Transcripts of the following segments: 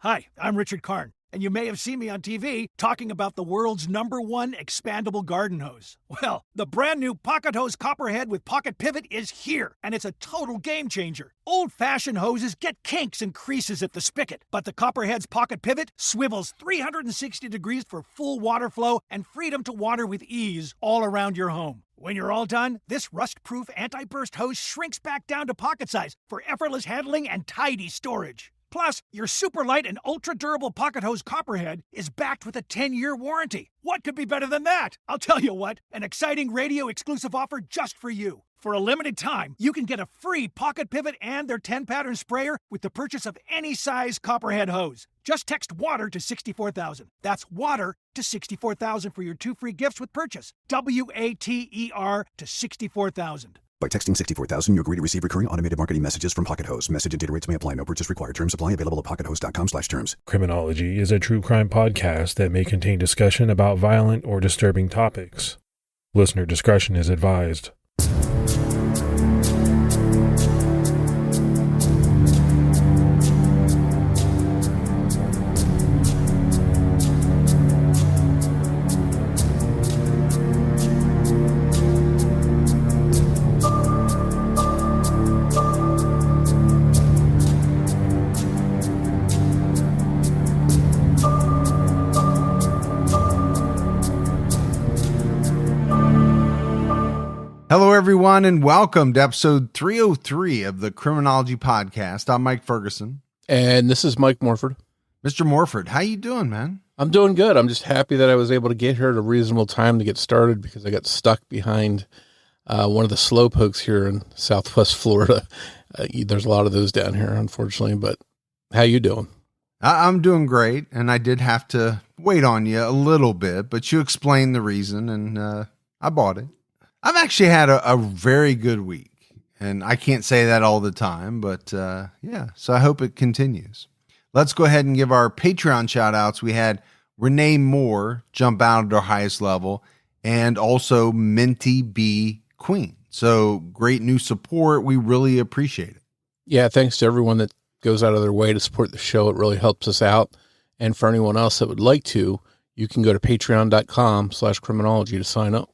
Hi, I'm Richard Karn, and you may have seen me on TV talking about the world's #1 expandable garden hose. Well, the brand new Pocket Hose Copperhead with Pocket Pivot is here, and it's a total game changer. Old-fashioned hoses get kinks and creases at the spigot, but the Copperhead's Pocket Pivot swivels 360 degrees for full water flow and freedom to water with ease all around your home. When you're all done, this rust-proof anti-burst hose shrinks back down to pocket size for effortless handling and tidy storage. Plus, your super light and ultra-durable Pocket Hose Copperhead is backed with a 10-year warranty. What could be better than that? I'll tell you what, an exciting radio-exclusive offer just for you. For a limited time, you can get a free Pocket Pivot and their 10-pattern sprayer with the purchase of any size Copperhead hose. Just text WATER to 64,000. That's WATER to 64,000 for your 2 free gifts with purchase. WATER to 64,000. By texting 64,000, you agree to receive recurring automated marketing messages from Pocket Hose. Message and data rates may apply. No purchase required. Terms apply. Available at pockethose.com/terms. Criminology is a true crime podcast that may contain discussion about violent or disturbing topics. Listener discretion is advised. Hello, everyone, and welcome to episode 303 of the Criminology Podcast. I'm Mike Ferguson. And this is Mike Morford. Mr. Morford, how you doing, man? I'm doing good. I'm just happy that I was able to get here at a reasonable time to get started because I got stuck behind one of the slow pokes here in Southwest Florida. There's a lot of those down here, unfortunately, but how you doing? I'm doing great, and I did have to wait on you a little bit, but you explained the reason, and I bought it. I've actually had a very good week, and I can't say that all the time, but yeah, so I hope it continues. Let's go ahead and give our Patreon shout outs. We had Renee Moore jump out at our highest level, and also Minty B Queen. So great new support. We really appreciate it. Yeah, thanks to everyone that goes out of their way to support the show. It really helps us out. And for anyone else that would like to, you can go to patreon.com/criminology to sign up.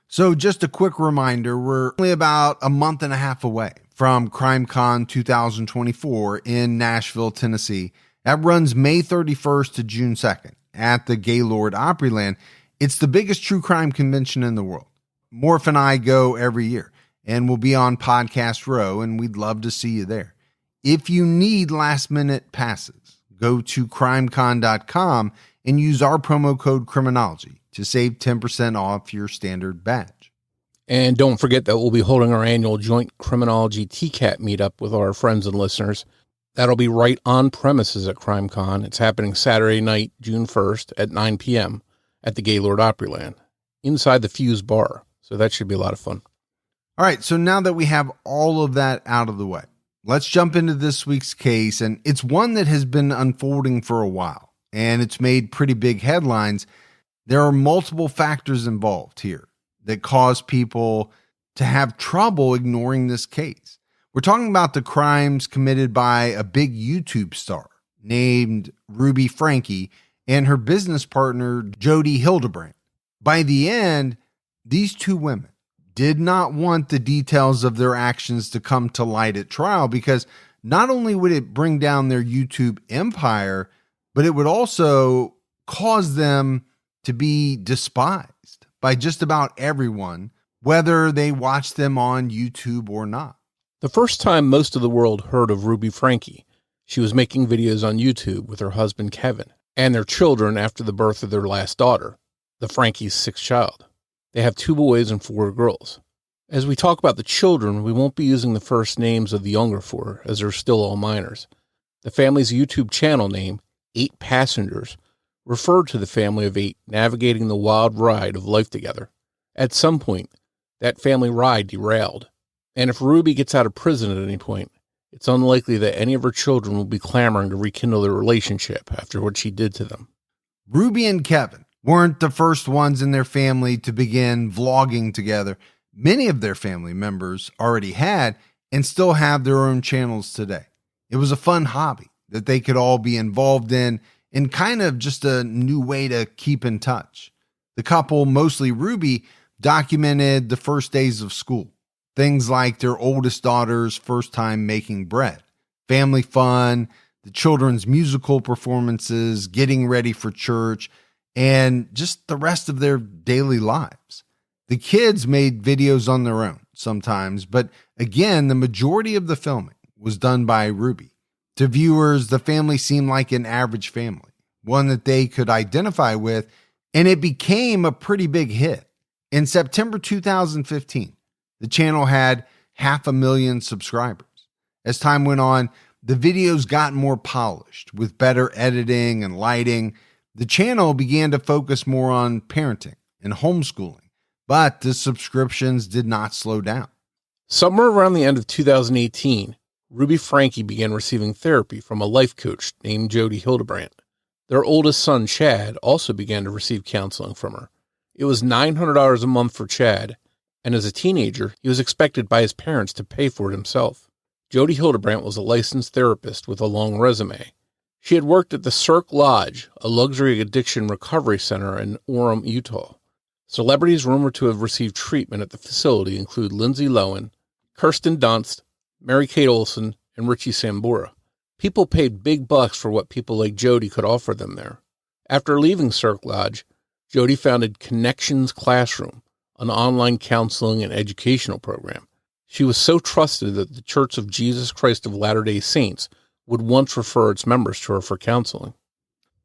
So just a quick reminder, we're only about a month and a half away from CrimeCon 2024 in Nashville, Tennessee. That runs May 31st to June 2nd at the Gaylord Opryland. It's the biggest true crime convention in the world. Morph and I go every year, and we'll be on Podcast Row, and we'd love to see you there. If you need last-minute passes, go to crimecon.com and use our promo code Criminology to save 10% off your standard badge. And don't forget that we'll be holding our annual joint Criminology TCAT meetup with our friends and listeners. That'll be right on premises at CrimeCon. It's happening Saturday night, June 1st at 9 p.m. at the Gaylord Opryland, inside the Fuse Bar. So that should be a lot of fun. All right, so now that we have all of that out of the way, let's jump into this week's case. And it's one that has been unfolding for a while, and it's made pretty big headlines. There are multiple factors involved here that cause people to have trouble ignoring this case. We're talking about the crimes committed by a big YouTube star named Ruby Franke and her business partner, Jodi Hildebrandt. By the end, these two women did not want the details of their actions to come to light at trial because not only would it bring down their YouTube empire, but it would also cause them to be despised by just about everyone, whether they watch them on YouTube or not. The first time most of the world heard of Ruby Franke, she was making videos on YouTube with her husband Kevin and their children after the birth of their last daughter, the Franke's sixth child. They have 2 boys and 4 girls. As we talk about the children, we won't be using the first names of the younger 4, as they're still all minors. The family's YouTube channel name, 8 Passengers, referred to the family of 8 navigating the wild ride of life together. At some point, that family ride derailed, and if Ruby gets out of prison at any point, it's unlikely that any of her children will be clamoring to rekindle their relationship after what she did to them. Ruby and Kevin weren't the first ones in their family to begin vlogging together. Many of their family members already had and still have their own channels today. It was a fun hobby that they could all be involved in kind of just a new way to keep in touch. The couple, mostly Ruby, documented the first days of school. Things like their oldest daughter's first time making bread, family fun, the children's musical performances, getting ready for church, and just the rest of their daily lives. The kids made videos on their own sometimes, but again, the majority of the filming was done by Ruby. To viewers, the family seemed like an average family, one that they could identify with, and it became a pretty big hit. In September 2015, the channel had 500,000 subscribers. As time went on, the videos got more polished with better editing and lighting. The channel began to focus more on parenting and homeschooling, but the subscriptions did not slow down. Somewhere around the end of 2018, Ruby Franke began receiving therapy from a life coach named Jodi Hildebrandt. Their oldest son, Chad, also began to receive counseling from her. It was $900 a month for Chad, and as a teenager, he was expected by his parents to pay for it himself. Jodi Hildebrandt was a licensed therapist with a long resume. She had worked at the Cirque Lodge, a luxury addiction recovery center in Orem, Utah. Celebrities rumored to have received treatment at the facility include Lindsay Lohan, Kirsten Dunst, Mary-Kate Olsen, and Richie Sambora. People paid big bucks for what people like Jodi could offer them there. After leaving Cirque Lodge, Jodi founded Connections Classroom, an online counseling and educational program. She was so trusted that the Church of Jesus Christ of Latter-day Saints would once refer its members to her for counseling.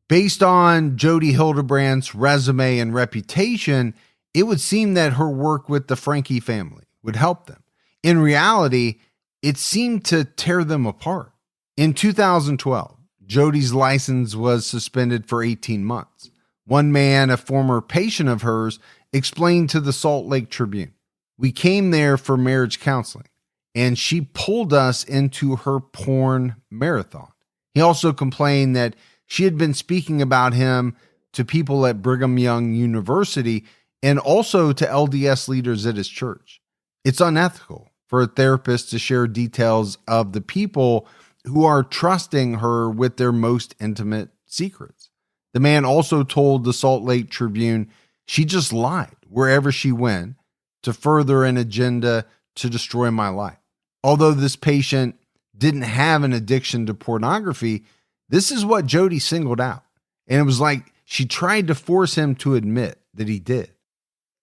Based on Jodi Hildebrandt's resume and reputation, it would seem that her work with the Franke family would help them. In reality, it seemed to tear them apart. In 2012, Jodi's license was suspended for 18 months. One man, a former patient of hers, explained to the Salt Lake Tribune, "We came there for marriage counseling, and she pulled us into her porn marathon." He also complained that she had been speaking about him to people at Brigham Young University and also to LDS leaders at his church. It's unethical for a therapist to share details of the people who are trusting her with their most intimate secrets. The man also told the Salt Lake Tribune she just lied wherever she went to further an agenda to destroy my life. Although this patient didn't have an addiction to pornography, this is what Jodi singled out. And it was like she tried to force him to admit that he did.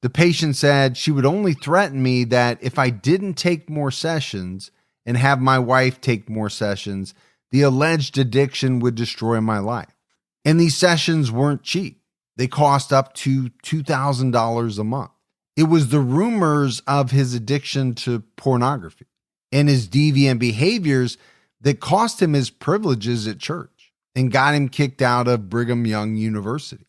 The patient said she would only threaten me that if I didn't take more sessions and have my wife take more sessions, the alleged addiction would destroy my life. And these sessions weren't cheap. They cost up to $2,000 a month. It was the rumors of his addiction to pornography and his deviant behaviors that cost him his privileges at church and got him kicked out of Brigham Young University.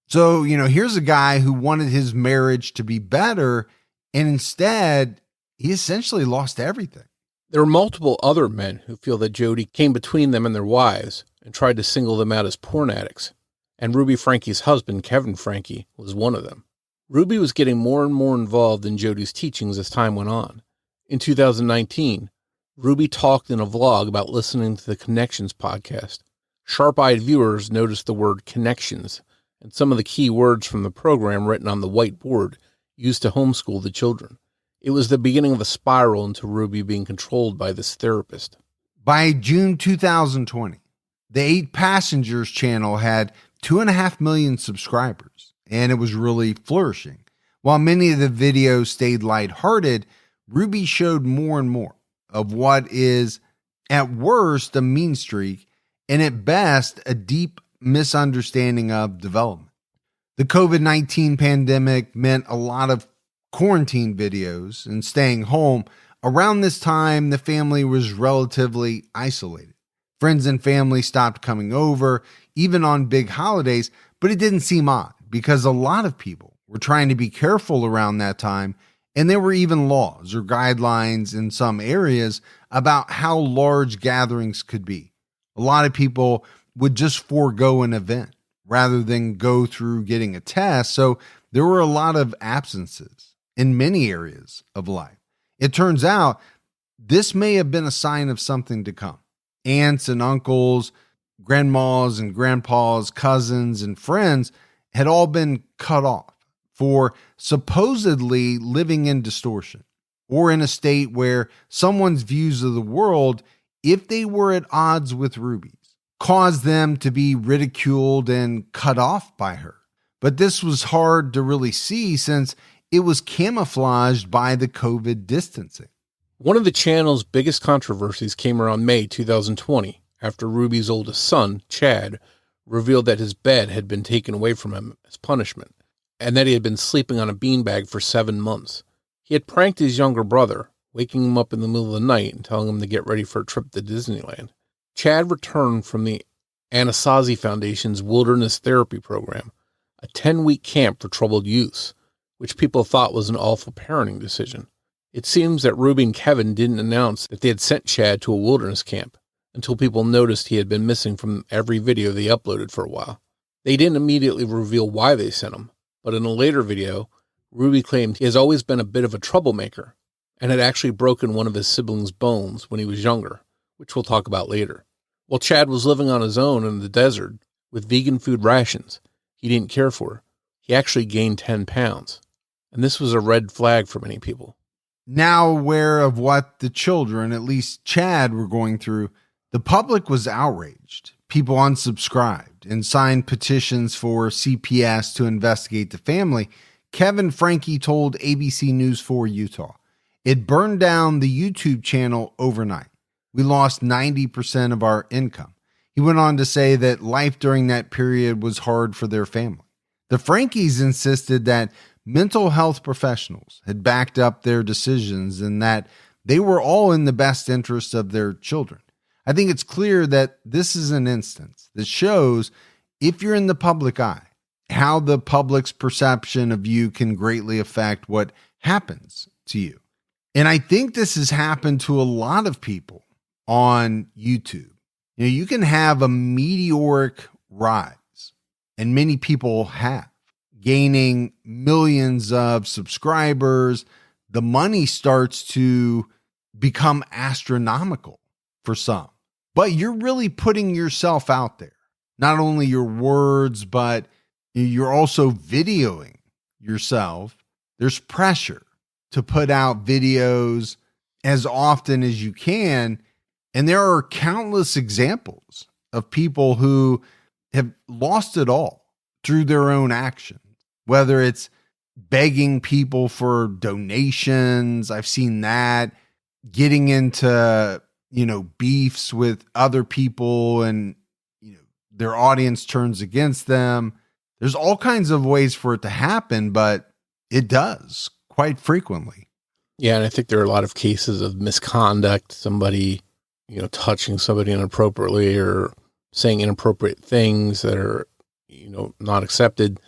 So, here's a guy who wanted his marriage to be better, and instead, he essentially lost everything. There are multiple other men who feel that Jodi came between them and their wives and tried to single them out as porn addicts, and Ruby Franke's husband, Kevin Franke, was one of them. Ruby was getting more and more involved in Jodi's teachings as time went on. In 2019, Ruby talked in a vlog about listening to the Connections podcast. Sharp-eyed viewers noticed the word connections and some of the key words from the program written on the whiteboard used to homeschool the children. It was the beginning of a spiral into Ruby being controlled by this therapist. By June 2020, the 8 Passengers channel had 2.5 million subscribers, and it was really flourishing. While many of the videos stayed lighthearted, Ruby showed more and more of what is, at worst, a mean streak, and at best, a deep misunderstanding of development. The COVID-19 pandemic meant a lot of quarantine videos and staying home. Around this time, the family was relatively isolated. Friends and family stopped coming over, even on big holidays, but it didn't seem odd because a lot of people were trying to be careful around that time, and there were even laws or guidelines in some areas about how large gatherings could be. A lot of people would just forego an event rather than go through getting a test, so there were a lot of absences in many areas of life. It turns out this may have been a sign of something to come. aunts and uncles, grandmas and grandpas, cousins and friends had all been cut off for supposedly living in distortion or in a state where someone's views of the world, if they were at odds with Ruby's, caused them to be ridiculed and cut off by her. But this was hard to really see since it was camouflaged by the COVID distancing. One of the channel's biggest controversies came around May 2020 after Ruby's oldest son, Chad, revealed that his bed had been taken away from him as punishment and that he had been sleeping on a beanbag for 7 months. He had pranked his younger brother, waking him up in the middle of the night and telling him to get ready for a trip to Disneyland. Chad returned from the Anasazi Foundation's Wilderness Therapy Program, a 10-week camp for troubled youths, which people thought was an awful parenting decision. It seems that Ruby and Kevin didn't announce that they had sent Chad to a wilderness camp until people noticed he had been missing from every video they uploaded for a while. They didn't immediately reveal why they sent him, but in a later video, Ruby claimed he has always been a bit of a troublemaker and had actually broken one of his siblings' bones when he was younger, which we'll talk about later. While Chad was living on his own in the desert with vegan food rations he didn't care for, he actually gained 10 pounds. And this was a red flag for many people. Now aware of what the children, at least Chad, were going through, the public was outraged. People unsubscribed and signed petitions for CPS to investigate the family. Kevin Franke told ABC News 4 Utah, "It burned down the YouTube channel overnight. We lost 90% of our income." He went on to say that life during that period was hard for their family. The Frankes insisted that mental health professionals had backed up their decisions and that they were all in the best interest of their children. I think it's clear that this is an instance that shows, if you're in the public eye, how the public's perception of you can greatly affect what happens to you. And I think this has happened to a lot of people on YouTube. You know, you can have a meteoric rise, and many people have, gaining millions of subscribers. The money starts to become astronomical for some, but you're really putting yourself out there. Not only your words, but you're also videoing yourself. There's pressure to put out videos as often as you can. And there are countless examples of people who have lost it all through their own actions, whether it's begging people for donations. I've seen that, getting into, beefs with other people and, their audience turns against them. There's all kinds of ways for it to happen, but it does quite frequently. Yeah, and I think there are a lot of cases of misconduct, somebody, touching somebody inappropriately or saying inappropriate things that are, not accepted.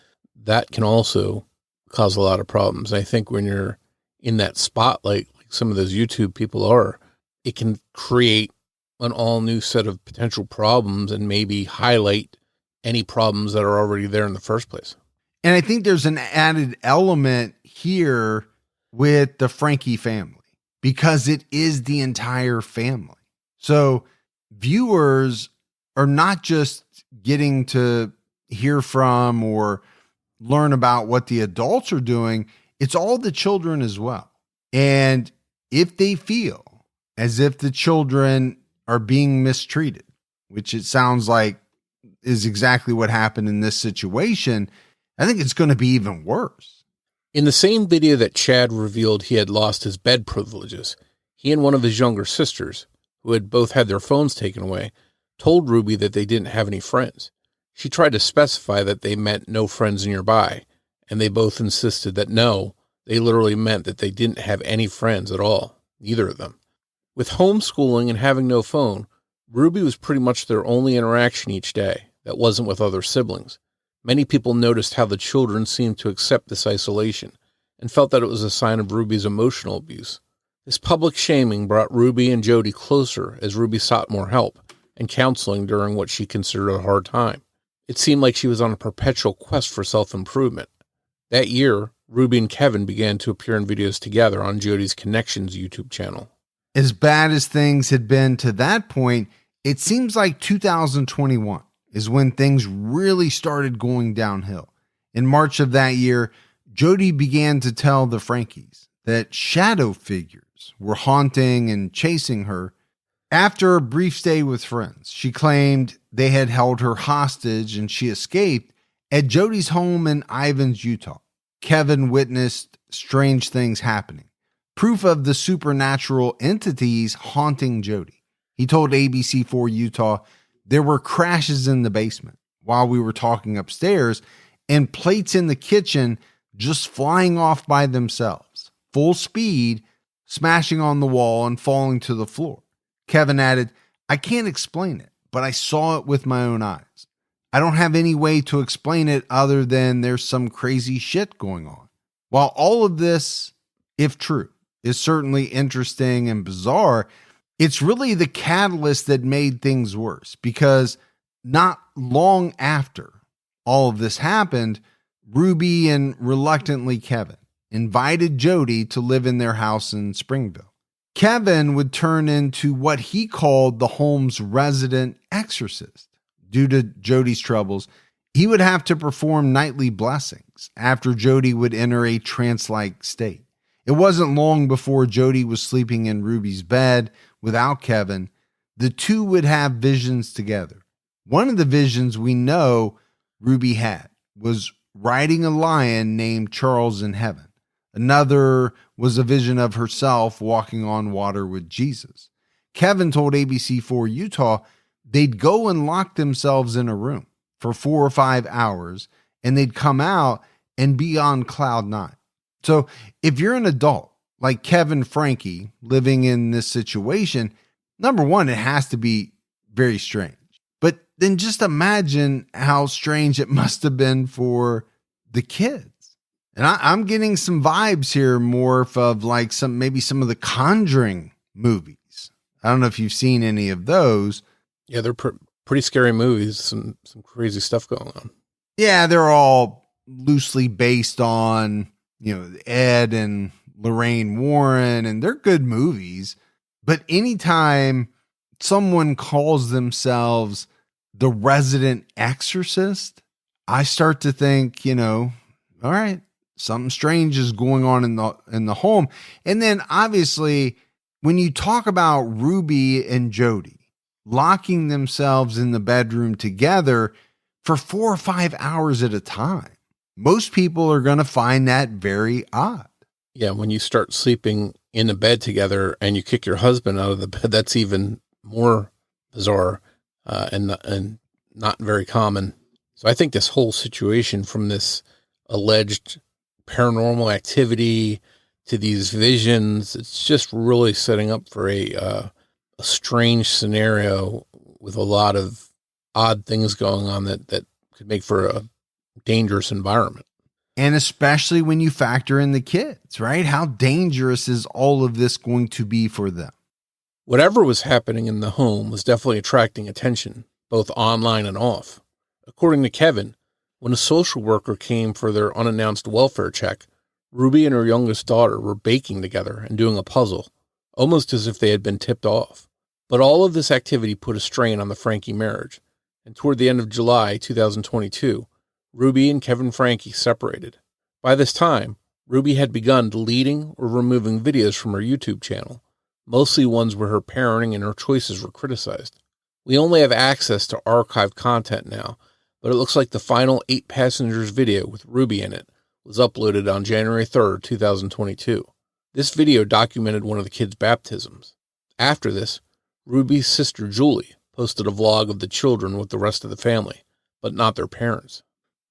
That can also cause a lot of problems. I think when you're in that spotlight, like some of those YouTube people are, it can create an all new set of potential problems and maybe highlight any problems that are already there in the first place. And I think there's an added element here with the Franke family because it is the entire family. So viewers are not just getting to hear from or learn about what the adults are doing. It's all the children as well. And if they feel as if the children are being mistreated, which it sounds like is exactly what happened in this situation, I think it's going to be even worse. In the same video that Chad revealed he had lost his bed privileges, he and one of his younger sisters, who had both had their phones taken away, told Ruby that they didn't have any friends. She tried to specify that they meant no friends nearby, and they both insisted that no, they literally meant that they didn't have any friends at all, neither of them. With homeschooling and having no phone, Ruby was pretty much their only interaction each day that wasn't with other siblings. Many people noticed how the children seemed to accept this isolation and felt that it was a sign of Ruby's emotional abuse. This public shaming brought Ruby and Jodi closer as Ruby sought more help and counseling during what she considered a hard time. It seemed like she was on a perpetual quest for self-improvement. That year, Ruby and Kevin began to appear in videos together on Jodi's Connections YouTube channel. As bad as things had been to that point, It seems like 2021 is when things really started going downhill. In March of that year, Jodi began to tell the Frankies that shadow figures were haunting and chasing her. After a brief stay with friends, she claimed they had held her hostage and she escaped at Jodi's home in Ivins, Utah. Kevin witnessed strange things happening, proof of the supernatural entities haunting Jodi. He told ABC4 Utah there were crashes in the basement while we were talking upstairs and plates in the kitchen just flying off by themselves, full speed, smashing on the wall and falling to the floor. Kevin added, I can't explain it, but I saw it with my own eyes. I don't have any way to explain it other than there's some crazy shit going on. While all of this, if true, is certainly interesting and bizarre, it's really the catalyst that made things worse, because not long after all of this happened, Ruby and reluctantly Kevin invited Jodi to live in their house in Springville. Kevin would turn into what he called the home's resident exorcist. Due to Jodi's troubles, he would have to perform nightly blessings after Jodi would enter a trance-like state. It wasn't long before Jodi was sleeping in Ruby's bed without Kevin. The two would have visions together. One of the visions we know Ruby had was riding a lion named Charles in heaven. Another was a vision of herself walking on water with Jesus. Kevin told ABC4 Utah they'd go and lock themselves in a room for 4 or 5 hours, and they'd come out and be on cloud nine. So if you're an adult like Kevin Franke living in this situation, number one, it has to be very strange. But then just imagine how strange it must have been for the kids. And I'm getting some vibes here, more of like maybe some of the Conjuring movies. I don't know if you've seen any of those. Yeah, they're pretty scary movies. Some crazy stuff going on. Yeah, they're all loosely based on, Ed and Lorraine Warren, and they're good movies. But anytime someone calls themselves the resident exorcist, I start to think, all right, something strange is going on in the home. And then obviously when you talk about Ruby and Jodi locking themselves in the bedroom together for 4 or 5 hours at a time, most people are going to find that very odd. Yeah, when you start sleeping in the bed together and you kick your husband out of the bed, that's even more bizarre and not very common. So I think this whole situation, from this alleged paranormal activity to these visions, it's just really setting up for a strange scenario with a lot of odd things going on that could make for a dangerous environment. And especially when you factor in the kids, right? How dangerous is all of this going to be for them? Whatever was happening in the home was definitely attracting attention, both online and off. According to Kevin, when a social worker came for their unannounced welfare check, Ruby and her youngest daughter were baking together and doing a puzzle, almost as if they had been tipped off. But all of this activity put a strain on the Franke marriage, and toward the end of July 2022, Ruby and Kevin Franke separated. By this time, Ruby had begun deleting or removing videos from her YouTube channel, mostly ones where her parenting and her choices were criticized. We only have access to archived content now, but it looks like the final 8 passengers video with Ruby in it was uploaded on January 3rd, 2022. This video documented one of the kids' baptisms. After this, Ruby's sister Julie posted a vlog of the children with the rest of the family, but not their parents.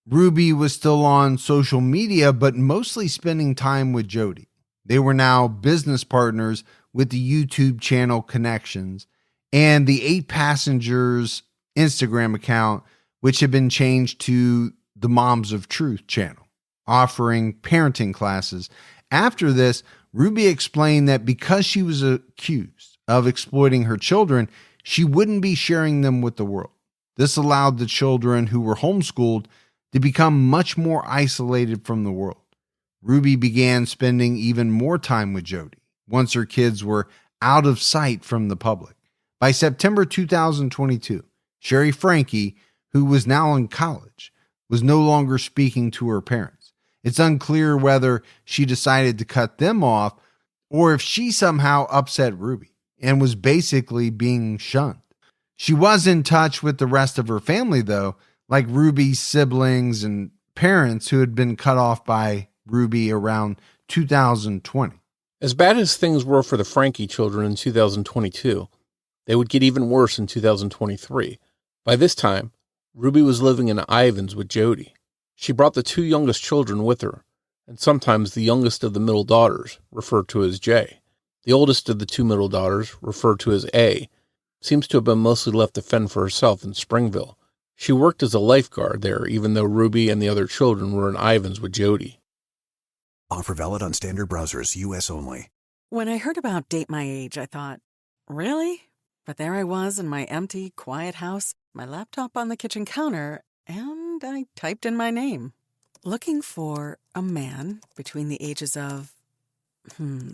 Ruby was still on social media, but mostly spending time with Jodi. They were now business partners with the YouTube channel Connections and the 8 Passengers Instagram account, which had been changed to the Moms of Truth channel, offering parenting classes. After this, Ruby explained that because she was accused of exploiting her children, she wouldn't be sharing them with the world. This allowed the children who were homeschooled to become much more isolated from the world. Ruby began spending even more time with Jodi once her kids were out of sight from the public. By September 2022, Sherry Franke, who was now in college, was no longer speaking to her parents. It's unclear whether she decided to cut them off or if she somehow upset Ruby and was basically being shunned. She was in touch with the rest of her family, though, like Ruby's siblings and parents who had been cut off by Ruby around 2020. As bad as things were for the Franke children in 2022, they would get even worse in 2023. By this time, Ruby was living in Ivins with Jodi. She brought the two youngest children with her, and sometimes the youngest of the middle daughters, referred to as J. The oldest of the two middle daughters, referred to as A, seems to have been mostly left to fend for herself in Springville. She worked as a lifeguard there, even though Ruby and the other children were in Ivins with Jodi. Offer valid on standard browsers, U.S. only. When I heard about Date My Age, I thought, really? But there I was in my empty, quiet house, my laptop on the kitchen counter, and I typed in my name. Looking for a man between the ages of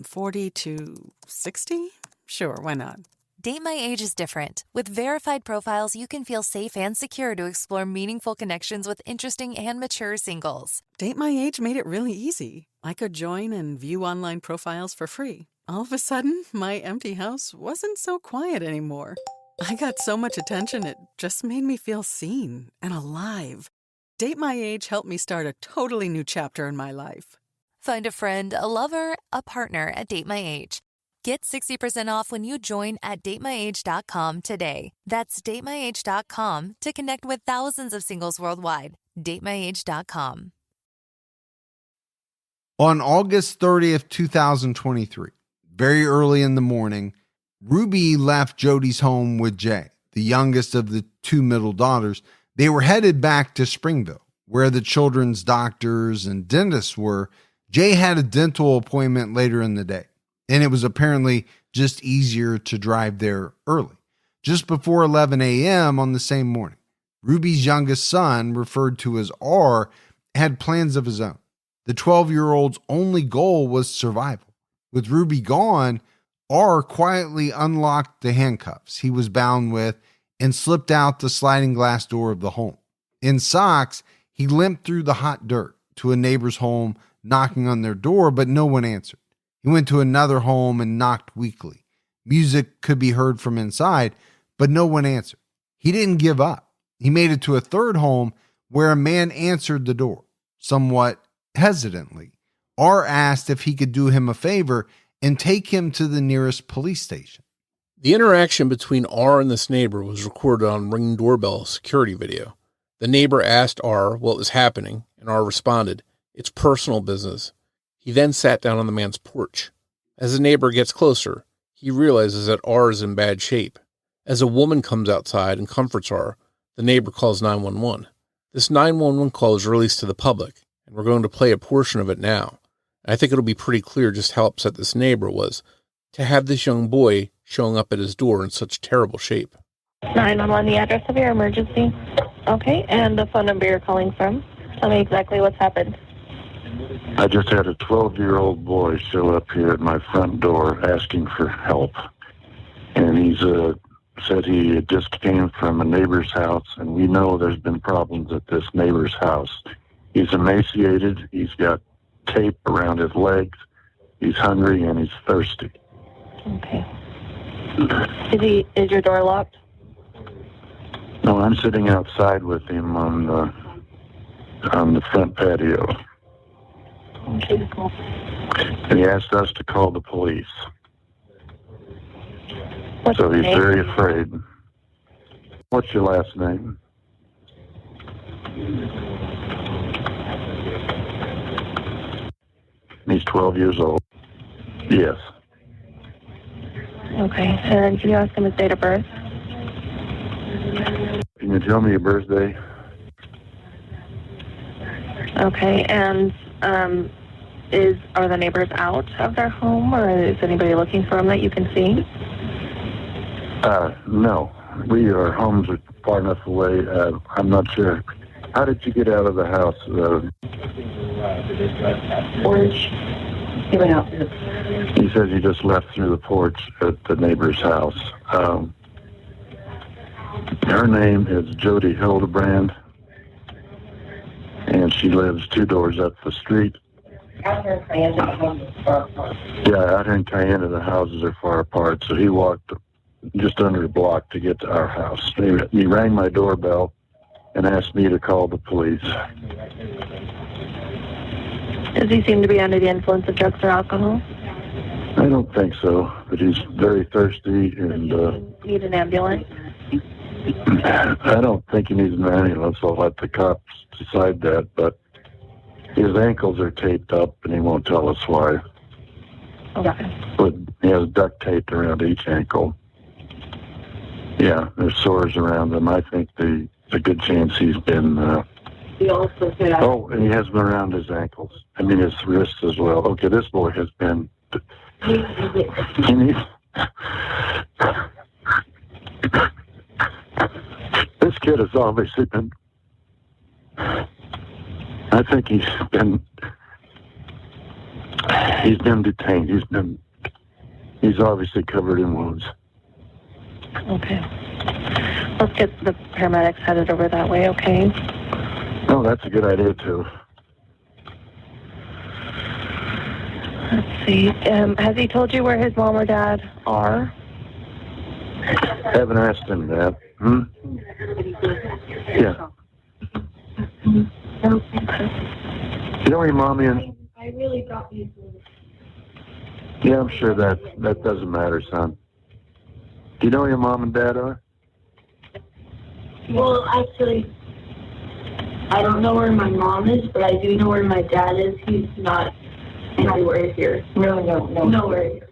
40 to 60? Sure, why not? Date My Age is different. With verified profiles, you can feel safe and secure to explore meaningful connections with interesting and mature singles. Date My Age made it really easy. I could join and view online profiles for free. All of a sudden, my empty house wasn't so quiet anymore. I got so much attention, it just made me feel seen and alive. Date My Age helped me start a totally new chapter in my life. Find a friend, a lover, a partner at Date My Age. Get 60% off when you join at datemyage.com today. That's datemyage.com to connect with thousands of singles worldwide. datemyage.com. On August 30th, 2023, very early in the morning, Ruby left Jodi's home with Jay, the youngest of the two middle daughters. They were headed back to Springville, where the children's doctors and dentists were. Jay had a dental appointment later in the day, and it was apparently just easier to drive there early. Just before 11 a.m. on the same morning, Ruby's youngest son, referred to as R, had plans of his own. The 12-year-old's only goal was survival. With Ruby gone, R quietly unlocked the handcuffs he was bound with and slipped out the sliding glass door of the home. In socks, he limped through the hot dirt to a neighbor's home, knocking on their door, but no one answered. He went to another home and knocked weakly. Music could be heard from inside, but no one answered. He didn't give up. He made it to a third home where a man answered the door, somewhat hesitantly. R asked if he could do him a favor and take him to the nearest police station. The interaction between R and this neighbor was recorded on Ring doorbell security video. The neighbor asked R what was happening, and R responded, "It's personal business." He then sat down on the man's porch. As the neighbor gets closer, he realizes that R is in bad shape. As a woman comes outside and comforts R, the neighbor calls 911. This 911 call is released to the public, and we're going to play a portion of it now. I think it'll be pretty clear just how upset this neighbor was to have this young boy showing up at his door in such terrible shape. 911, the address of your emergency. Okay, and the phone number you're calling from. Tell me exactly what's happened. I just had a 12-year-old boy show up here at my front door asking for help. And he's said he just came from a neighbor's house, and we know there's been problems at this neighbor's house. He's emaciated, he's got tape around his legs, he's hungry, and he's thirsty. Okay. Is your door locked? No, I'm sitting outside with him on the front patio. Okay, cool. And he asked us to call the police. What's So your he's name? very afraid. What's your last name? He's 12 years old. Yes. Okay, and can you ask him his date of birth? Can you tell me your birthday? Okay, and are the neighbors out of their home, or is anybody looking for them that you can see? No. Our homes are far enough away. I'm not sure. How did you get out of the house? Orange. He went out. He says he just left through the porch at the neighbor's house. Her name is Jodi Hildebrandt, and she lives 2 doors up the street. Out here in Cayenne, Yeah, out here in Cayenne, the houses are far apart, so he walked just under a block to get to our house. He rang my doorbell and asked me to call the police. Does he seem to be under the influence of drugs or alcohol? I don't think so, but he's very thirsty, and Need an ambulance? I don't think he needs an ambulance. I'll let the cops decide that, but his ankles are taped up, and he won't tell us why. Okay. But he has duct taped around each ankle. Yeah, there's sores around them. I think there's a good chance he's been... He also said... Oh, and he has been around his ankles. I mean, his wrists as well. Okay, this boy has been... He needs... This kid has obviously been... I think he's been detained. He's obviously covered in wounds. Okay. Let's get the paramedics headed over that way, okay? Oh, that's a good idea, too. Let's see. Has he told you where his mom or dad are? Haven't asked him that. Hmm? Yeah. You know where your mommy is? I really got you. Yeah, I'm sure that doesn't matter, son. Do you know where your mom and dad are? Well, actually, I don't know where my mom is, but I do know where my dad is. He's not anywhere here. Really? Nowhere here.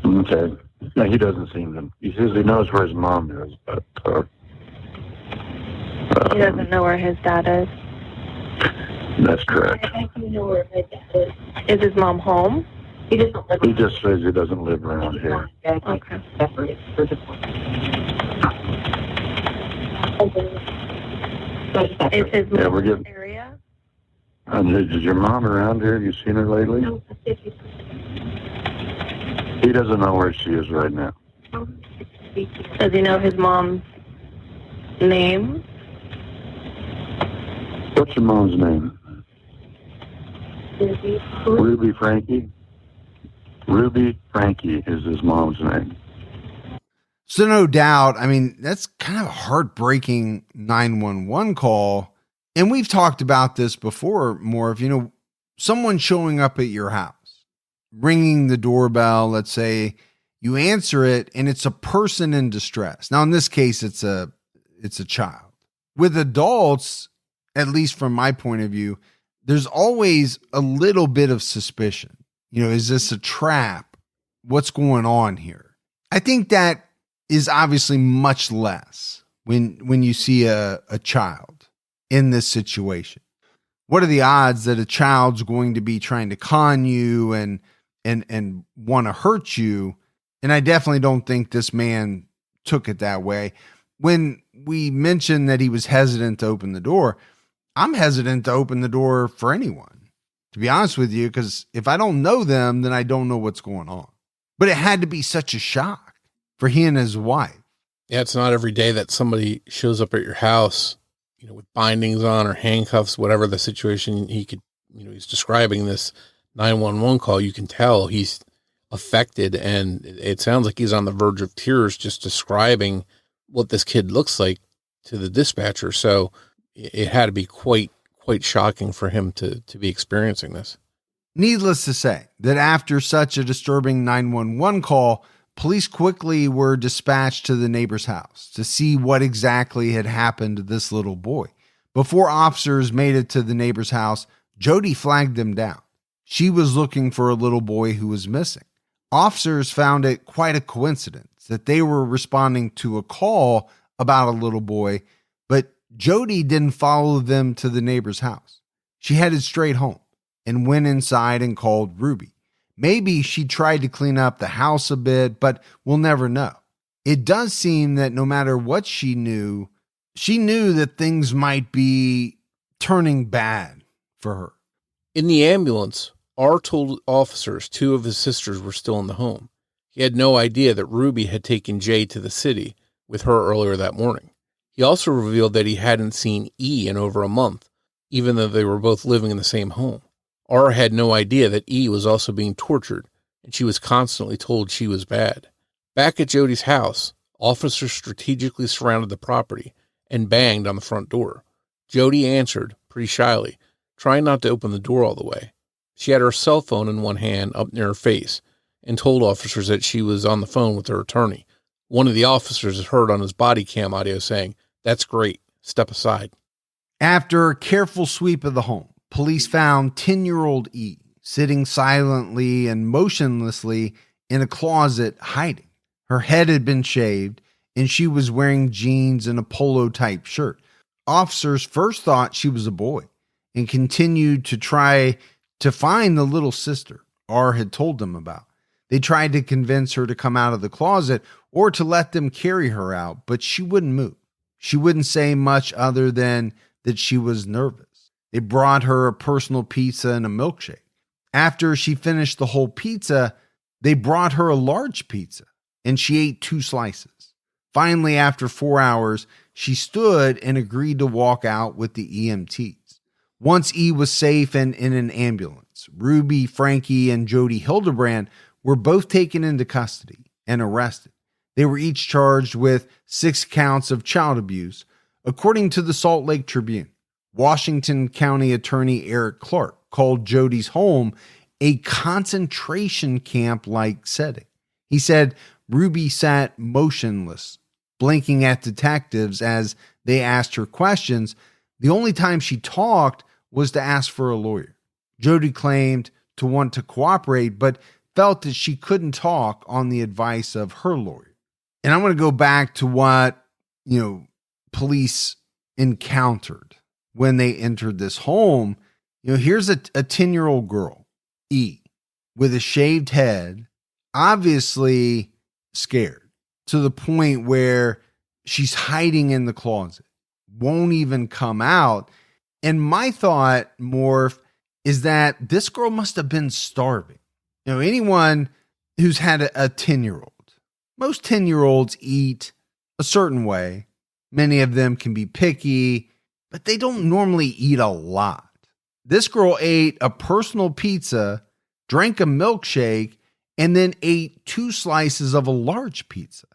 Okay. No, he doesn't seem to. He says he knows where his mom is, but... He doesn't know where his dad is. That's correct. I do know where my dad is. Is his mom home? He doesn't live He just says he doesn't live around here. Okay. Is his Yeah, mom we're in getting... this area? Is your mom around here? Have you seen her lately? No, He doesn't know where she is right now. Does he know his mom's name? What's your mom's name? Ruby Franke? Ruby Franke is his mom's name. So no doubt, I mean, that's kind of a heartbreaking 911 call. And we've talked about this before, more of, someone showing up at your house, ringing the doorbell, let's say you answer it and it's a person in distress. Now, in this case, it's a child. With adults, at least from my point of view, there's always a little bit of suspicion. Is this a trap? What's going on here? I think that is obviously much less when you see a child in this situation. What are the odds that a child's going to be trying to con you and want to hurt you? And I definitely don't think this man took it that way. When we mentioned that he was hesitant to open the door, I'm hesitant to open the door for anyone, to be honest with you, because if I don't know them, then I don't know what's going on. But it had to be such a shock for he and his wife. Yeah, it's not every day that somebody shows up at your house, with bindings on or handcuffs, whatever the situation he's describing this 911 call. You can tell he's affected, and it sounds like he's on the verge of tears just describing what this kid looks like to the dispatcher. So it had to be quite shocking for him to be experiencing this. Needless to say that after such a disturbing 911 call, police quickly were dispatched to the neighbor's house to see what exactly had happened to this little boy. Before officers made it to the neighbor's house, Jodi flagged them down. She was looking for a little boy who was missing. Officers found it quite a coincidence that they were responding to a call about a little boy, but Jodi didn't follow them to the neighbor's house. She headed straight home and went inside and called Ruby. Maybe she tried to clean up the house a bit, but we'll never know. It does seem that no matter what she knew that things might be turning bad for her. In the ambulance, R told officers 2 of his sisters were still in the home. He had no idea that Ruby had taken Jay to the city with her earlier that morning. He also revealed that he hadn't seen E in over a month, even though they were both living in the same home. R had no idea that E was also being tortured, and she was constantly told she was bad. Back at Jodi's house, officers strategically surrounded the property and banged on the front door. Jodi answered, pretty shyly, trying not to open the door all the way. She had her cell phone in one hand up near her face and told officers that she was on the phone with her attorney. One of the officers heard on his body cam audio saying, "That's great. Step aside." After a careful sweep of the home, police found 10-year-old E sitting silently and motionlessly in a closet hiding. Her head had been shaved, and she was wearing jeans and a polo-type shirt. Officers first thought she was a boy and continued to try to find the little sister R had told them about. They tried to convince her to come out of the closet or to let them carry her out, but she wouldn't move. She wouldn't say much other than that she was nervous. They brought her a personal pizza and a milkshake. After she finished the whole pizza, they brought her a large pizza, and she ate 2 slices. Finally, after 4 hours, she stood and agreed to walk out with the EMTs. Once E was safe and in an ambulance, Ruby, Franke, and Jodi Hildebrandt were both taken into custody and arrested. They were each charged with 6 counts of child abuse, according to the Salt Lake Tribune. Washington County Attorney Eric Clark called Jodi's home a concentration camp-like setting. He said Ruby sat motionless, blinking at detectives as they asked her questions. The only time she talked was to ask for a lawyer. Jodi claimed to want to cooperate, but felt that she couldn't talk on the advice of her lawyer. And I want to go back to what, police encountered when they entered this home. Here's a 10-year-old girl, E, with a shaved head, obviously scared to the point where she's hiding in the closet, won't even come out. And my thought, Morph, is that this girl must have been starving. Anyone who's had a 10-year-old, most 10-year-olds eat a certain way. Many of them can be picky, but they don't normally eat a lot. This girl ate a personal pizza, drank a milkshake, and then ate 2 slices of a large pizza.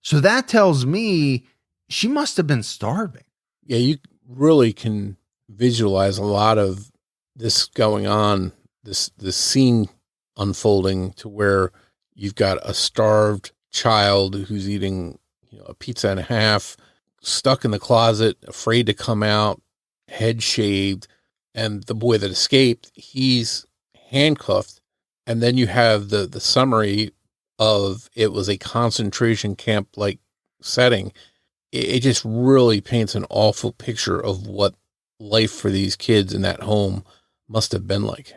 So that tells me she must have been starving. Yeah, you really can visualize a lot of this going on, this scene unfolding to where you've got a starved child who's eating a pizza and a half, stuck in the closet, afraid to come out, head shaved, and the boy that escaped, he's handcuffed. And then you have the summary of it was a concentration camp-like setting. It just really paints an awful picture of what life for these kids in that home must have been like.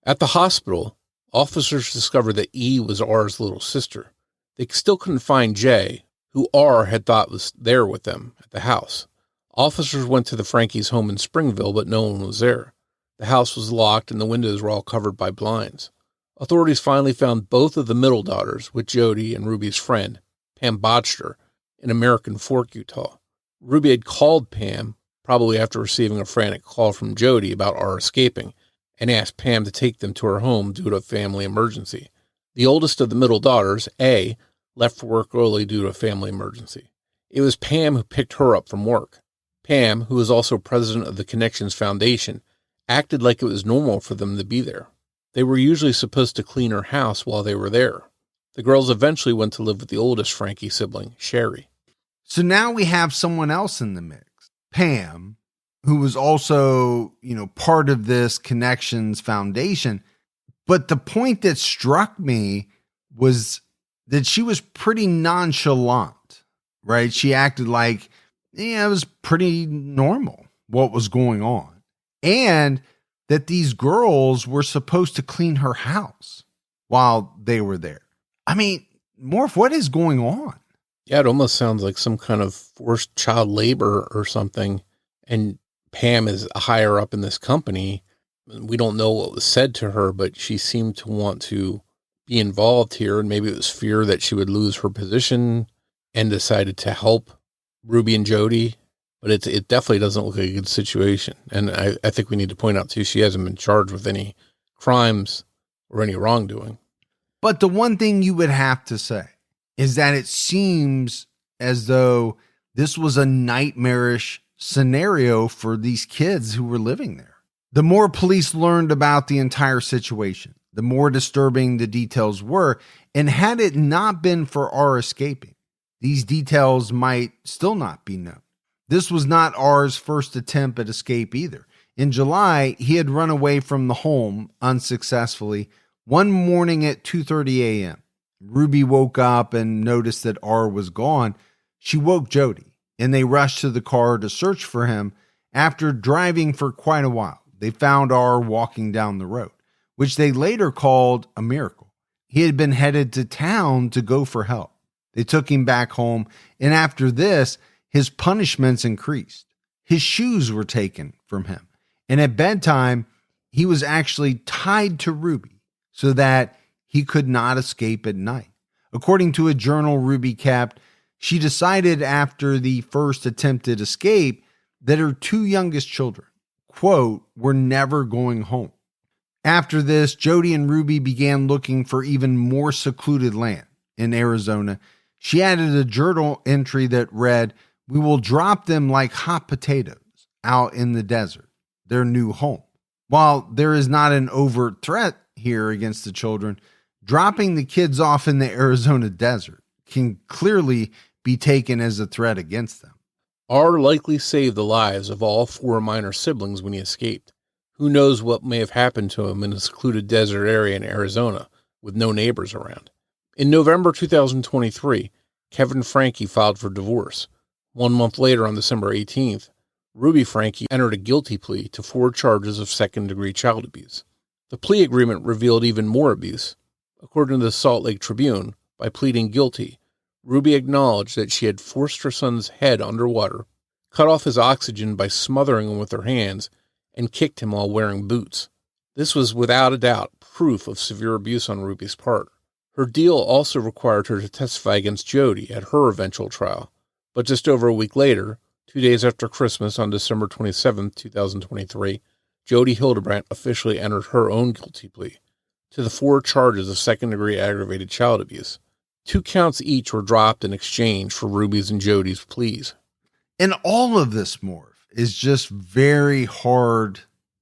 At the hospital, officers discovered that E was R's little sister. They still couldn't find J, who R had thought was there with them at the house. Officers went to the Franke's home in Springville, but no one was there. The house was locked and the windows were all covered by blinds. Authorities finally found both of the middle daughters with Jodi and Ruby's friend, Pam Botchter, in American Fork, Utah. Ruby had called Pam, probably after receiving a frantic call from Jodi about R escaping, and asked Pam to take them to her home due to a family emergency. The oldest of the middle daughters, A, left for work early due to a family emergency. It was Pam who picked her up from work. Pam, who is also president of the Connections Foundation, acted like it was normal for them to be there. They were usually supposed to clean her house while they were there. The girls eventually went to live with the oldest Franke sibling, Sherry. So now we have someone else in the mix, Pam, who was also, part of this Connections Foundation. But the point that struck me was that she was pretty nonchalant, right? She acted like, it was pretty normal what was going on. And that these girls were supposed to clean her house while they were there. I mean, Morph, what is going on? Yeah, it almost sounds like some kind of forced child labor or something. And Pam is higher up in this company. We don't know what was said to her, but she seemed to want to be involved here. And maybe it was fear that she would lose her position and decided to help Ruby and Jodi, but it definitely doesn't look like a good situation. And I think we need to point out, too, she hasn't been charged with any crimes or any wrongdoing. But the one thing you would have to say is that it seems as though this was a nightmarish scenario for these kids who were living there. The more police learned about the entire situation, the more disturbing the details were. And had it not been for R escaping, these details might still not be known. This was not R's first attempt at escape either. In July, he had run away from the home unsuccessfully one morning at 2:30 a.m. Ruby woke up and noticed that R was gone. She woke Jodi, and they rushed to the car to search for him. After driving for quite a while, they found R walking down the road, which they later called a miracle. He had been headed to town to go for help. They took him back home, and after this, his punishments increased. His shoes were taken from him, and at bedtime, he was actually tied to Ruby so that he could not escape at night. According to a journal Ruby kept, she decided after the first attempted escape that her two youngest children, quote, were never going home. After this, Jodi and Ruby began looking for even more secluded land in Arizona. She added a journal entry that read, "We will drop them like hot potatoes out in the desert, their new home." While there is not an overt threat here against the children, dropping the kids off in the Arizona desert can clearly be taken as a threat against them. R likely saved the lives of all four minor siblings when he escaped. Who knows what may have happened to him in a secluded desert area in Arizona with no neighbors around. In November 2023, Kevin Franke filed for divorce. 1 month later, on December 18th, Ruby Franke entered a guilty plea to 4 charges of second-degree child abuse. The plea agreement revealed even more abuse. According to the Salt Lake Tribune, by pleading guilty, Ruby acknowledged that she had forced her son's head underwater, cut off his oxygen by smothering him with her hands, and kicked him while wearing boots. This was without a doubt proof of severe abuse on Ruby's part. Her deal also required her to testify against Jodi at her eventual trial. But just over a week later, 2 days after Christmas on December 27, 2023, Jodi Hildebrandt officially entered her own guilty plea to the 4 charges of second-degree aggravated child abuse. 2 counts each were dropped in exchange for Ruby's and Jodi's pleas. And all of this, Morph, is just very hard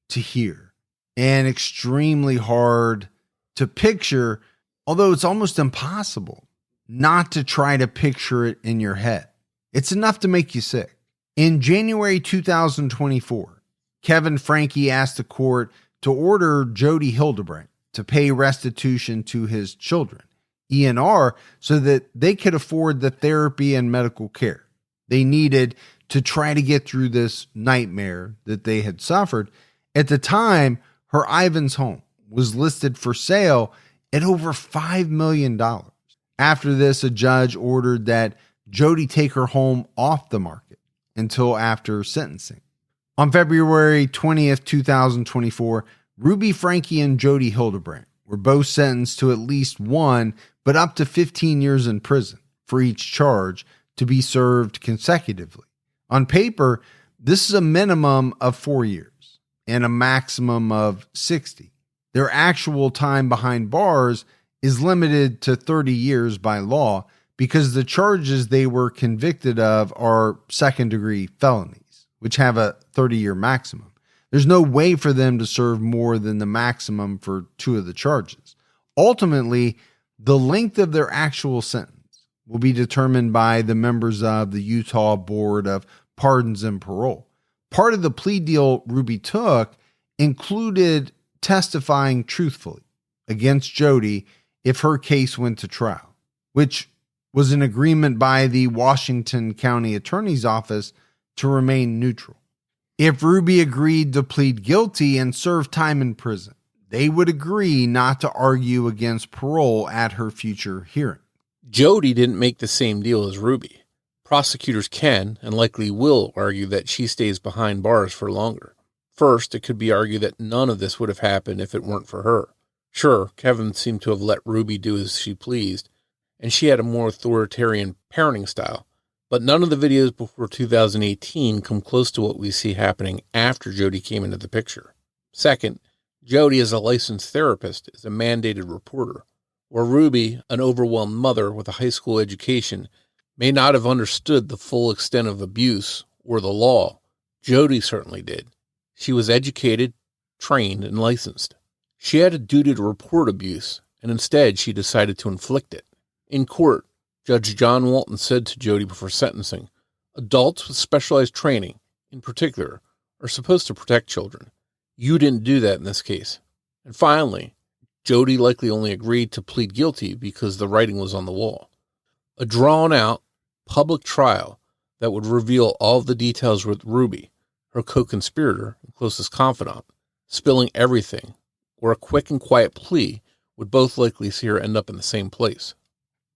to hear and extremely hard to picture, although it's almost impossible not to try to picture it in your head. It's enough to make you sick. In January 2024, Kevin Franke asked the court to order Jodi Hildebrandt to pay restitution to his children, E and R, so that they could afford the therapy and medical care they needed to try to get through this nightmare that they had suffered. At the time, her Ivans home was listed for sale at over $5 million. After this, a judge ordered that Jodi take her home off the market until after sentencing. On February 20th, 2024, Ruby Franke and Jodi Hildebrandt were both sentenced to at least 1, but up to 15 years in prison for each charge to be served consecutively. On paper, this is a minimum of 4 years and a maximum of 60. Their actual time behind bars is limited to 30 years by law because the charges they were convicted of are second-degree felonies, which have a 30-year maximum. There's no way for them to serve more than the maximum for 2 of the charges. Ultimately, the length of their actual sentence will be determined by the members of the Utah Board of Pardons and Parole. Part of the plea deal Ruby took included testifying truthfully against Jodi if her case went to trial, which was an agreement by the Washington County Attorney's Office to remain neutral. If Ruby agreed to plead guilty and serve time in prison, they would agree not to argue against parole at her future hearing. Jodi didn't make the same deal as Ruby. Prosecutors can and likely will argue that she stays behind bars for longer. First, it could be argued that none of this would have happened if it weren't for her. Sure, Kevin seemed to have let Ruby do as she pleased, and she had a more authoritarian parenting style, But none of the videos before 2018 come close to what we see happening after Jodi came into the picture. Second, Jodi, as a licensed therapist, is a mandated reporter, where Ruby, an overwhelmed mother with a high school education, may not have understood the full extent of abuse or the law. Jodi certainly did. She was educated, trained, and licensed. She had a duty to report abuse, and instead she decided to inflict it. In court, Judge John Walton said to Jodi before sentencing, "Adults with specialized training, in particular, are supposed to protect children. You didn't do that in this case." And finally, Jodi likely only agreed to plead guilty because the writing was on the wall. A drawn-out, public trial that would reveal all of the details with Ruby, her co-conspirator and closest confidant, spilling everything, or a quick and quiet plea would both likely see her end up in the same place.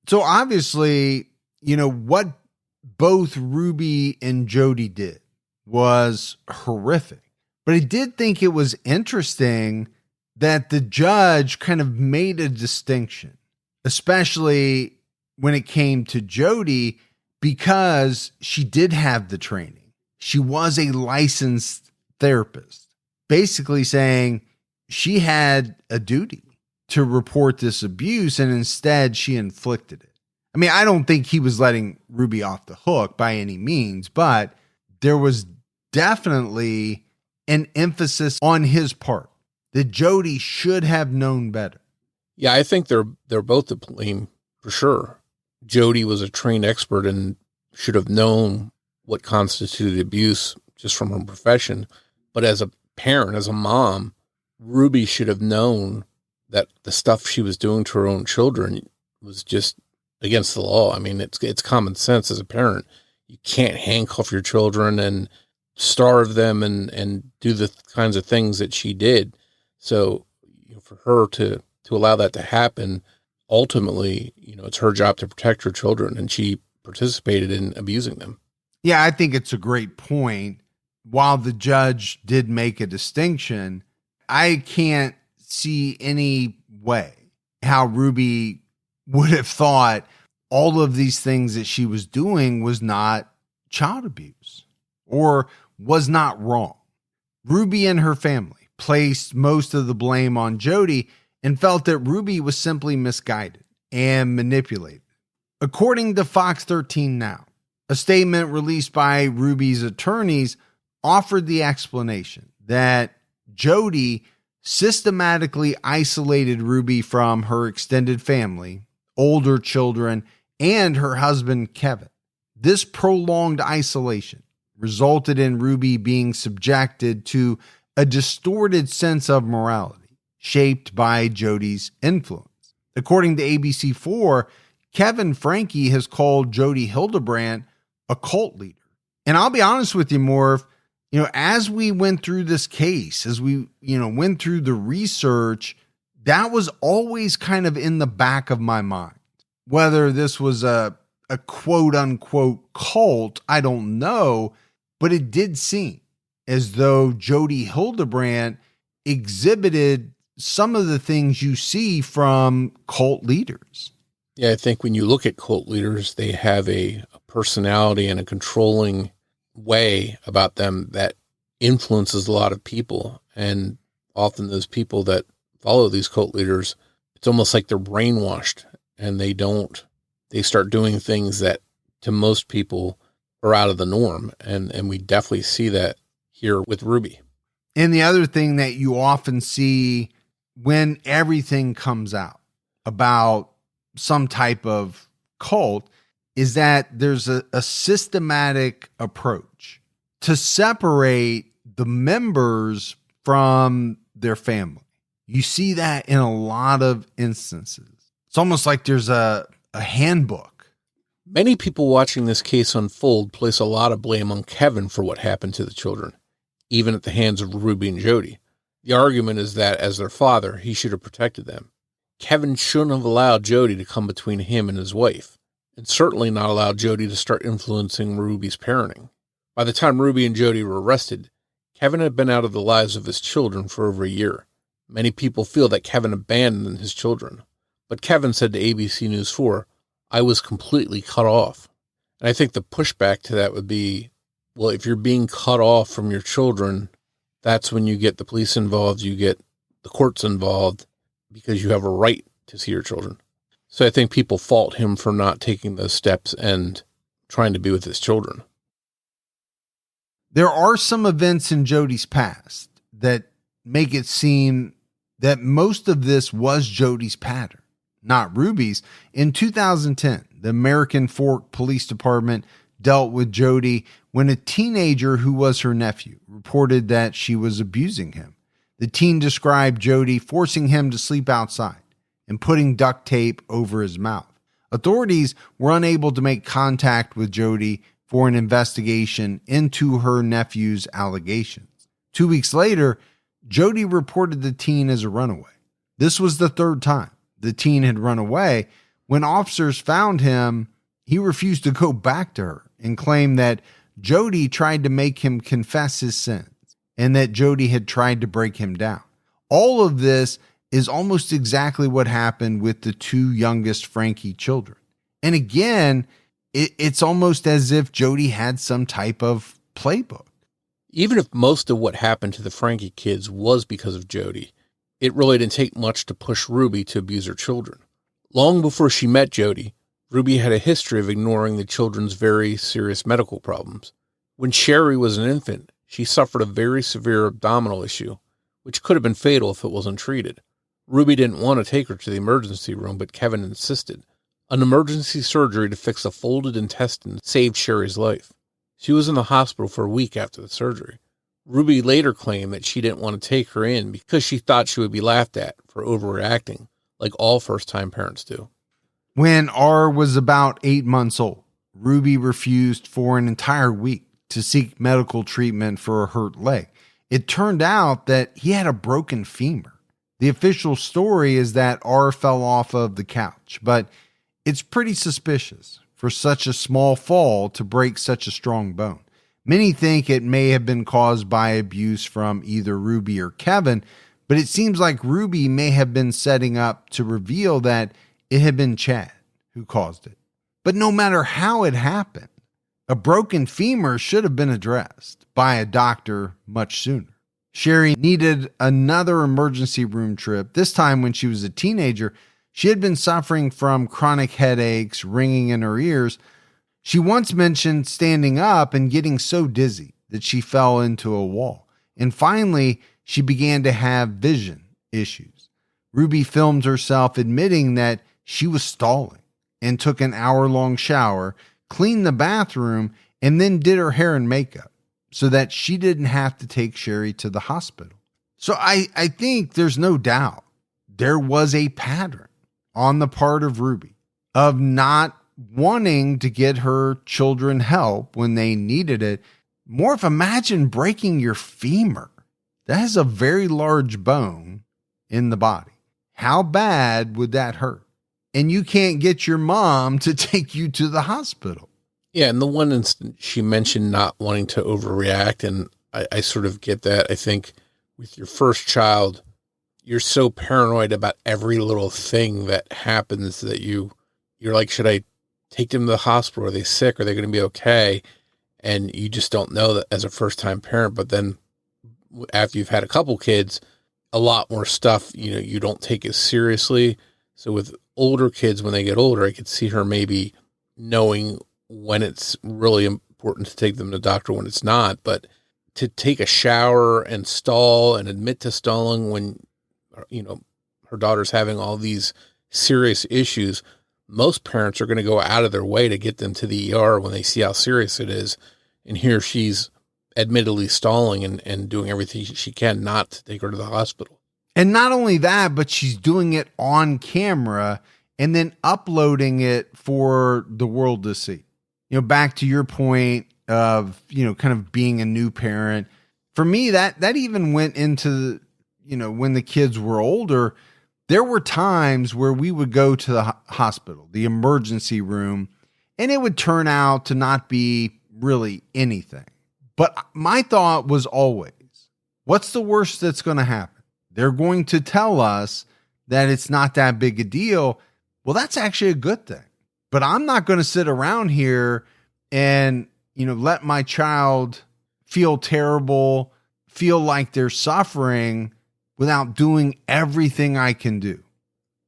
So obviously, what both Ruby and Jodi did was horrific. But I did think it was interesting that the judge kind of made a distinction, especially when it came to Jodi, because she did have the training. She was a licensed therapist, basically saying she had a duty to report this abuse, and instead she inflicted it. I mean, I don't think he was letting Ruby off the hook by any means, but there was definitely an emphasis on his part that Jodi should have known better. Yeah, I think they're both to blame for sure. Jodi was a trained expert and should have known what constituted abuse just from her profession. But as a parent, as a mom, Ruby should have known that the stuff she was doing to her own children was just against the law. I mean, it's common sense as a parent. You can't handcuff your children and starve them and do the kinds of things that she did. So for her to allow that to happen, ultimately, it's her job to protect her children, and she participated in abusing them. Yeah, I think it's a great point. While the judge did make a distinction, I can't see any way how Ruby would have thought all of these things that she was doing was not child abuse or was not wrong. Ruby and her family placed most of the blame on Jodi and felt that Ruby was simply misguided and manipulated. According to Fox 13 Now, a statement released by Ruby's attorneys offered the explanation that Jodi systematically isolated Ruby from her extended family, older children, and her husband, Kevin. This prolonged isolation resulted in Ruby being subjected to a distorted sense of morality, shaped by Jodi's influence. According to ABC4, Kevin Franke has called Jodi Hildebrandt a cult leader. And I'll be honest with you, Morph, as we went through this case, as we, went through the research, that was always kind of in the back of my mind. Whether this was a quote unquote cult, I don't know, but it did seem as though Jodi Hildebrandt exhibited some of the things you see from cult leaders. Yeah, I think when you look at cult leaders, they have a personality and a controlling way about them that influences a lot of people. And often those people that follow these cult leaders, it's almost like they're brainwashed, and they start doing things that to most people are out of the norm. And we definitely see that here with Ruby. And the other thing that you often see when everything comes out about some type of cult is that there's a systematic approach to separate the members from their family. You see that in a lot of instances. It's almost like there's a handbook. Many people watching this case unfold place a lot of blame on Kevin for what happened to the children, even at the hands of Ruby and Jodi. The argument is that as their father, he should have protected them. Kevin shouldn't have allowed Jodi to come between him and his wife, and certainly not allowed Jodi to start influencing Ruby's parenting. By the time Ruby and Jodi were arrested, Kevin had been out of the lives of his children for over a year. Many people feel that Kevin abandoned his children, but Kevin said to ABC News 4, "I was completely cut off." And I think the pushback to that would be, well, if you're being cut off from your children, that's when you get the police involved, you get the courts involved, because you have a right to see your children. So I think people fault him for not taking those steps and trying to be with his children. There are some events in Jodi's past that make it seem that most of this was Jodi's pattern, not Ruby's. In 2010, the American Fork Police Department dealt with Jodi when a teenager who was her nephew reported that she was abusing him. The teen described Jodi forcing him to sleep outside and putting duct tape over his mouth. Authorities were unable to make contact with Jodi for an investigation into her nephew's allegations. 2 weeks later, Jodi reported the teen as a runaway. This was the third time the teen had run away. When officers found him, he refused to go back to her and claimed that Jodi tried to make him confess his sins and that Jodi had tried to break him down. All of this is almost exactly what happened with the two youngest Franke children. And again, it's almost as if Jodi had some type of playbook. Even if most of what happened to the Franke kids was because of Jodi, it really didn't take much to push Ruby to abuse her children. Long before she met Jodi, Ruby had a history of ignoring the children's very serious medical problems. When Sherry was an infant, she suffered a very severe abdominal issue, which could have been fatal if it wasn't treated. Ruby didn't want to take her to the emergency room, but Kevin insisted. An emergency surgery to fix a folded intestine saved Sherry's life. She was in the hospital for a week after the surgery. Ruby later claimed that she didn't want to take her in because she thought she would be laughed at for overreacting, like all first-time parents do. When R was about 8 months old, Ruby refused for an entire week to seek medical treatment for a hurt leg. It turned out that he had a broken femur. The official story is that R fell off of the couch, but it's pretty suspicious for such a small fall to break such a strong bone. Many think it may have been caused by abuse from either Ruby or Kevin, but it seems like Ruby may have been setting up to reveal that it had been Chad who caused it. But no matter how it happened, a broken femur should have been addressed by a doctor much sooner. Sherry needed another emergency room trip. This time when she was a teenager, she had been suffering from chronic headaches, ringing in her ears. She once mentioned standing up and getting so dizzy that she fell into a wall. And finally, she began to have vision issues. Ruby filmed herself admitting that she was stalling and took an hour-long shower, cleaned the bathroom, and then did her hair and makeup so that she didn't have to take Sherry to the hospital. So I think there's no doubt there was a pattern on the part of Ruby of not wanting to get her children help when they needed it. Morph, imagine breaking your femur. That is a very large bone in the body. How bad would that hurt? And you can't get your mom to take you to the hospital. Yeah, in the one instant she mentioned not wanting to overreact, and I sort of get that. I think with your first child, you're so paranoid about every little thing that happens that you're like, should I take them to the hospital? Are they sick? Are they going to be okay? And you just don't know that as a first-time parent. But then after you've had a couple kids, a lot more stuff, you don't take as seriously. So with older kids, when they get older, I could see her maybe knowing when it's really important to take them to the doctor, when it's not. But to take a shower and stall and admit to stalling when, her daughter's having all these serious issues, most parents are going to go out of their way to get them to the ER when they see how serious it is. And here she's admittedly stalling and doing everything she can not to take her to the hospital. And not only that, but she's doing it on camera and then uploading it for the world to see. Back to your point of, kind of being a new parent. For me, that even went into, when the kids were older, there were times where we would go to the hospital, the emergency room, and it would turn out to not be really anything. But my thought was always, what's the worst that's going to happen? They're going to tell us that it's not that big a deal. Well, that's actually a good thing. But I'm not going to sit around here and, let my child feel terrible, feel like they're suffering without doing everything I can do.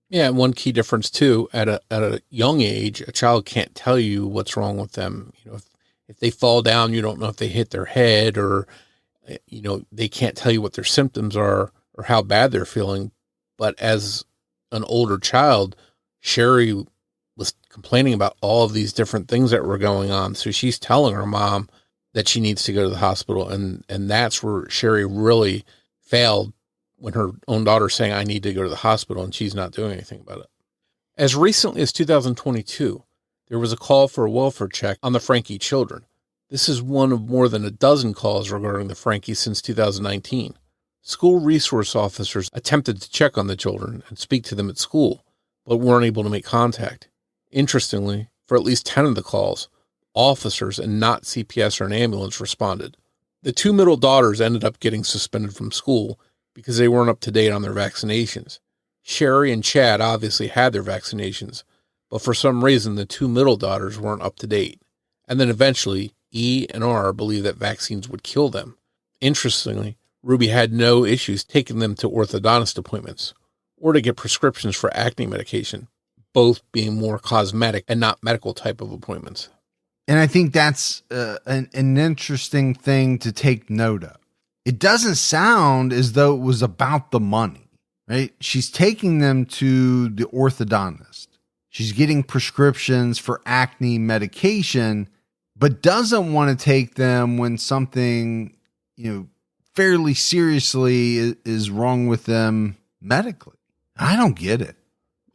Yeah, and one key difference too, at a young age, a child can't tell you what's wrong with them. If they fall down, you don't know if they hit their head, or they can't tell you what their symptoms are or how bad they're feeling. But as an older child, Sherry was complaining about all of these different things that were going on. So she's telling her mom that she needs to go to the hospital. And that's where Sherry really failed, when her own daughter's saying, I need to go to the hospital, and she's not doing anything about it. As recently as 2022, there was a call for a welfare check on the Franke children. This is one of more than a dozen calls regarding the Frankies since 2019. School resource officers attempted to check on the children and speak to them at school, but weren't able to make contact. Interestingly, for at least 10 of the calls, officers and not CPS or an ambulance responded. The two middle daughters ended up getting suspended from school because they weren't up to date on their vaccinations. Sherry and Chad obviously had their vaccinations, but for some reason the two middle daughters weren't up to date. And then eventually, E and R believed that vaccines would kill them. Interestingly, Ruby had no issues taking them to orthodontist appointments or to get prescriptions for acne medication, both being more cosmetic and not medical type of appointments. And I think that's an interesting thing to take note of. It doesn't sound as though it was about the money, right? She's taking them to the orthodontist. She's getting prescriptions for acne medication, but doesn't want to take them when something, fairly seriously is wrong with them medically. I don't get it.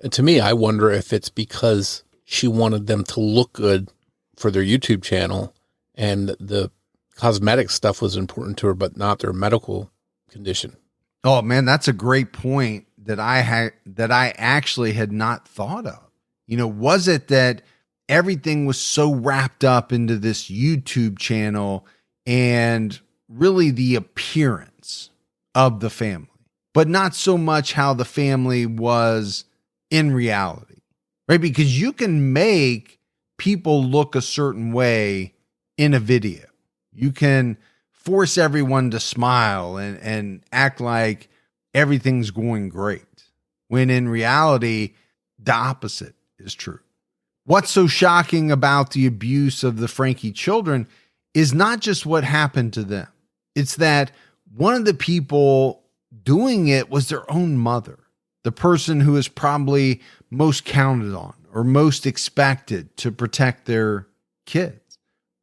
And to me, I wonder if it's because she wanted them to look good for their YouTube channel, and the cosmetic stuff was important to her, but not their medical condition. Oh man, that's a great point that I actually had not thought of. Was it that everything was so wrapped up into this YouTube channel and really the appearance of the family, but not so much how the family was in reality, right? Because you can make people look a certain way in a video. You can force everyone to smile and act like everything's going great, when in reality, the opposite is true. What's so shocking about the abuse of the Franke children is not just what happened to them. It's that one of the people doing it was their own mother, the person who is probably most counted on or most expected to protect their kids.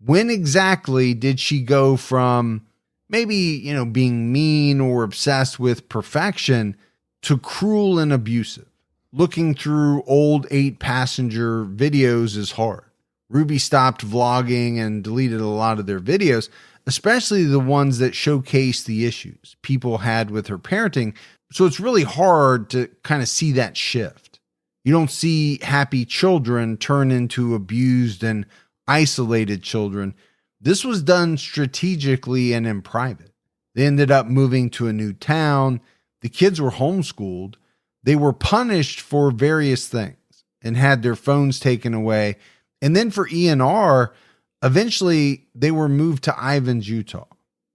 When exactly did she go from maybe, being mean or obsessed with perfection to cruel and abusive? Looking through old 8-passenger videos is hard. Ruby stopped vlogging and deleted a lot of their videos, especially the ones that showcase the issues people had with her parenting. So it's really hard to kind of see that shift. You don't see happy children turn into abused and isolated children. This was done strategically and in private. They ended up moving to a new town. The kids were homeschooled. They were punished for various things and had their phones taken away. And then for E&R, eventually they were moved to Ivins, Utah,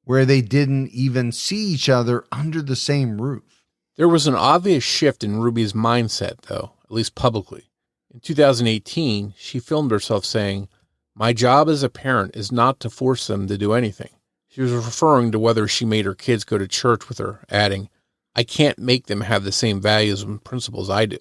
where they didn't even see each other under the same roof. There was an obvious shift in Ruby's mindset, though, at least publicly. In 2018, she filmed herself saying, "My job as a parent is not to force them to do anything." She was referring to whether she made her kids go to church with her, adding, "I can't make them have the same values and principles I do."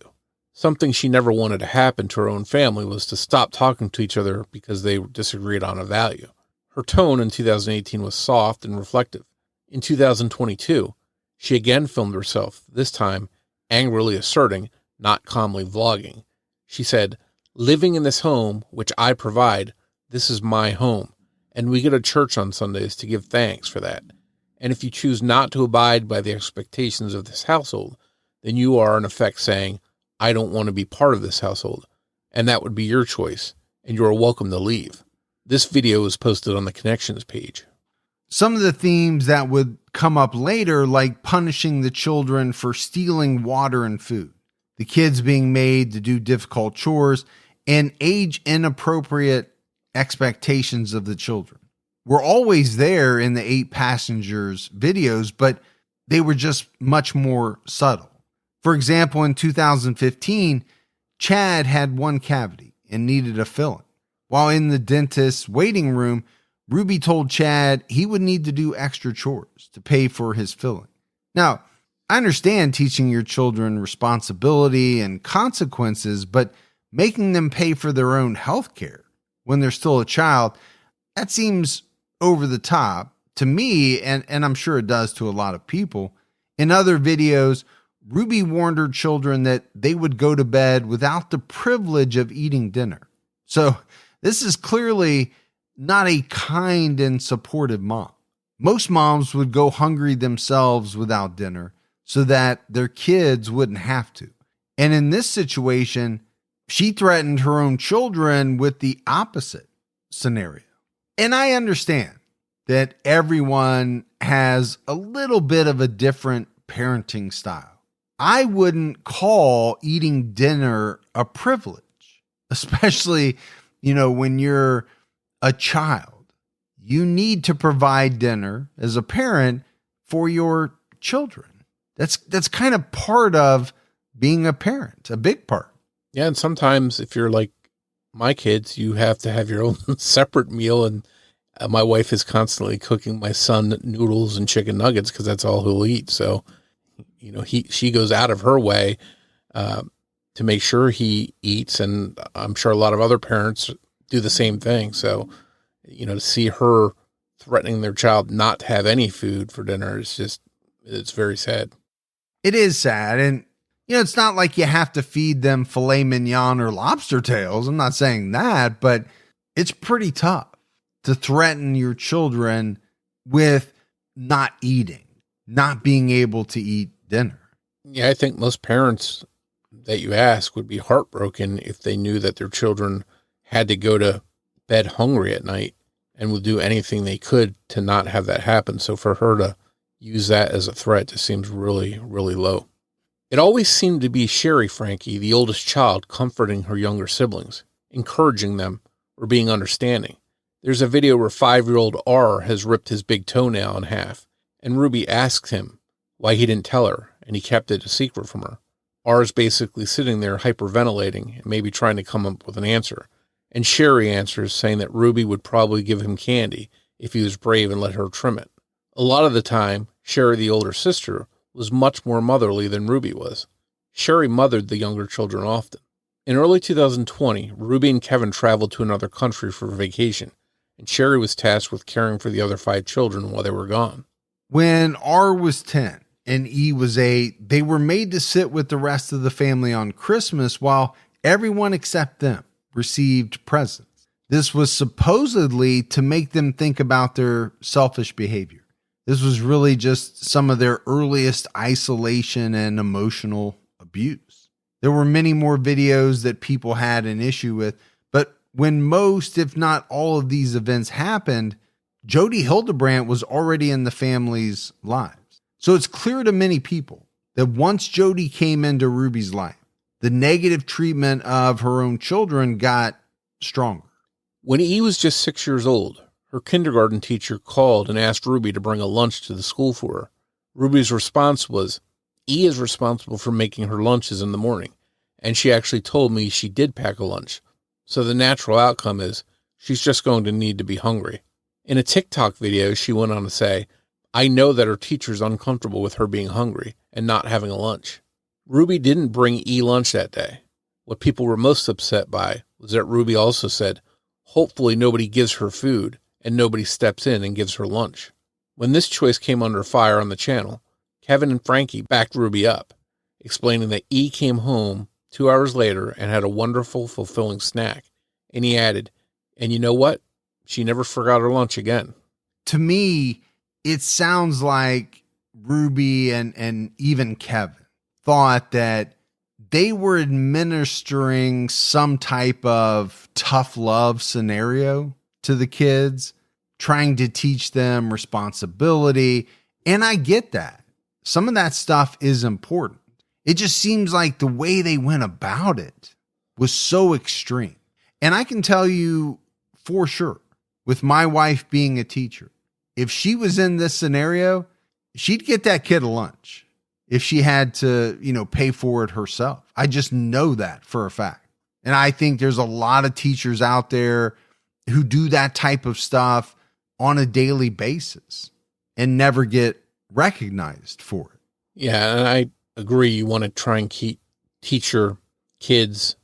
Something she never wanted to happen to her own family was to stop talking to each other because they disagreed on a value. Her tone in 2018 was soft and reflective. In 2022, she again filmed herself, this time angrily asserting, not calmly vlogging. She said, "Living in this home, which I provide, this is my home, and we go to church on Sundays to give thanks for that. And if you choose not to abide by the expectations of this household, then you are in effect saying, I don't want to be part of this household, and that would be your choice, and you are welcome to leave." This video was posted on the Connections page. Some of the themes that would come up later, like punishing the children for stealing water and food, the kids being made to do difficult chores, and age-inappropriate expectations of the children were always there in the 8 passengers videos, but they were just much more subtle. For example, in 2015, Chad had one cavity and needed a filling. While in the dentist's waiting room, Ruby told Chad he would need to do extra chores to pay for his filling. Now, I understand teaching your children responsibility and consequences, but making them pay for their own health care when they're still a child, that seems over the top to me, and I'm sure it does to a lot of people. In other videos, Ruby warned her children that they would go to bed without the privilege of eating dinner. So this is clearly not a kind and supportive mom. Most moms would go hungry themselves without dinner so that their kids wouldn't have to. And in this situation, she threatened her own children with the opposite scenario. And I understand that everyone has a little bit of a different parenting style. I wouldn't call eating dinner a privilege, especially, when you're a child. You need to provide dinner as a parent for your children. That's kind of part of being a parent, a big part. Yeah, and sometimes if you're like my kids, you have to have your own separate meal, and my wife is constantly cooking my son noodles and chicken nuggets because that's all he'll eat. So, she goes out of her way to make sure he eats, and I'm sure a lot of other parents do the same thing. So, to see her threatening their child not to have any food for dinner is it's very sad. It is sad, and it's not like you have to feed them filet mignon or lobster tails. I'm not saying that, but it's pretty tough to threaten your children with not eating, not being able to eat dinner. Yeah, I think most parents that you ask would be heartbroken if they knew that their children had to go to bed hungry at night and would do anything they could to not have that happen. So for her to use that as a threat just seems really, really low. It always seemed to be Sherry Franke, the oldest child, comforting her younger siblings, encouraging them, or being understanding. There's a video where 5-year-old R has ripped his big toenail in half, and Ruby asks him why he didn't tell her, and he kept it a secret from her. R is basically sitting there hyperventilating and maybe trying to come up with an answer. And Sherry answers saying that Ruby would probably give him candy if he was brave and let her trim it. A lot of the time, Sherry, the older sister, was much more motherly than Ruby was. Sherry mothered the younger children often. In early 2020, Ruby and Kevin traveled to another country for vacation, and Sherry was tasked with caring for the other 5 children while they were gone. When R was 10 and E was 8, they were made to sit with the rest of the family on Christmas while everyone except them received presents. This was supposedly to make them think about their selfish behavior. This was really just some of their earliest isolation and emotional abuse. There were many more videos that people had an issue with, but when most, if not all of these events happened, Jodi Hildebrandt was already in the family's lives. So it's clear to many people that once Jodi came into Ruby's life, the negative treatment of her own children got stronger. When E was just 6 years old, her kindergarten teacher called and asked Ruby to bring a lunch to the school for her. Ruby's response was, E is responsible for making her lunches in the morning, and she actually told me she did pack a lunch. So the natural outcome is she's just going to need to be hungry. In a TikTok video, she went on to say, I know that her teacher's uncomfortable with her being hungry and not having a lunch. Ruby didn't bring E lunch that day. What people were most upset by was that Ruby also said, hopefully nobody gives her food and nobody steps in and gives her lunch. When this choice came under fire on the channel, Kevin and Franke backed Ruby up, explaining that E came home 2 hours later and had a wonderful, fulfilling snack. And he added, and you know what? She never forgot her lunch again. To me, it sounds like Ruby and even Kevin thought that they were administering some type of tough love scenario to the kids, trying to teach them responsibility. And I get that. Some of that stuff is important. It just seems like the way they went about it was so extreme. And I can tell you for sure. With my wife being a teacher, if she was in this scenario, she'd get that kid a lunch if she had to, pay for it herself. I just know that for a fact. And I think there's a lot of teachers out there who do that type of stuff on a daily basis and never get recognized for it. Yeah, and I agree. You want to try and teach your kids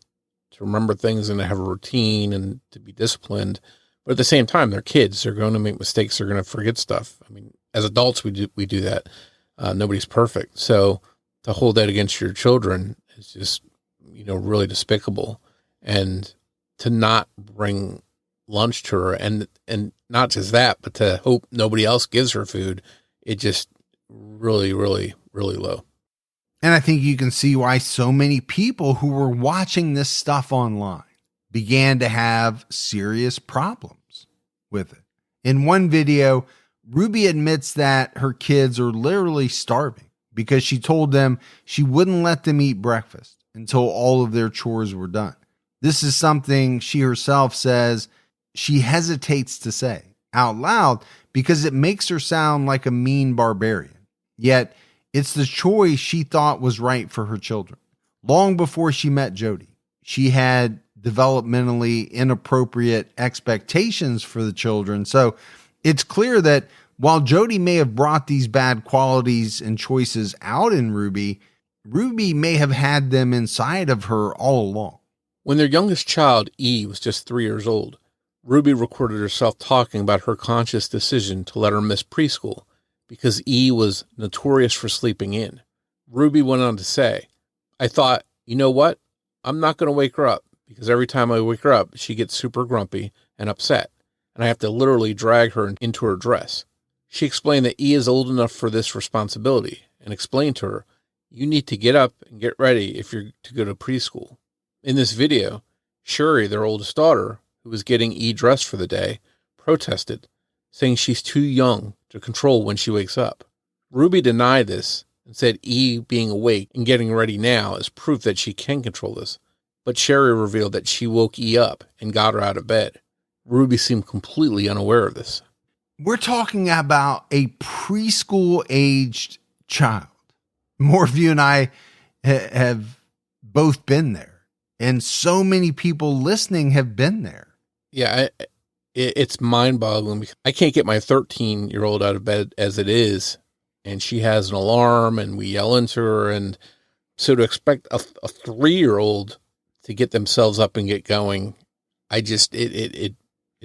to remember things and to have a routine and to be disciplined. But at the same time, they're kids. They're going to make mistakes. They're going to forget stuff. I mean, as adults, we do that. Nobody's perfect. So to hold that against your children is just, really despicable. And to not bring lunch to her and not just that, but to hope nobody else gives her food, it just really, really, really low. And I think you can see why so many people who were watching this stuff online began to have serious problems with it. In one video, Ruby admits that her kids are literally starving because she told them she wouldn't let them eat breakfast until all of their chores were done. This is something she herself says she hesitates to say out loud because it makes her sound like a mean barbarian. Yet, it's the choice she thought was right for her children. Long before she met Jodi, she had developmentally inappropriate expectations for the children. So it's clear that while Jodi may have brought these bad qualities and choices out in Ruby, Ruby may have had them inside of her all along. When their youngest child, E, was just 3 years old, Ruby recorded herself talking about her conscious decision to let her miss preschool because E was notorious for sleeping in. Ruby went on to say, I thought, you know what? I'm not going to wake her up because every time I wake her up, she gets super grumpy and upset, and I have to literally drag her into her dress. She explained that E is old enough for this responsibility and explained to her, you need to get up and get ready if you're to go to preschool. In this video, Shuri, their oldest daughter, who was getting E dressed for the day, protested, saying she's too young to control when she wakes up. Ruby denied this and said E being awake and getting ready now is proof that she can control this. But Shuri revealed that she woke E up and got her out of bed. Ruby seemed completely unaware of this. We're talking about a preschool-aged child. Morphew and I have both been there, and so many people listening have been there. Yeah, it's mind-boggling. I can't get my 13-year-old out of bed as it is, and she has an alarm, and we yell into her, and so to expect a 3-year-old to get themselves up and get going, it's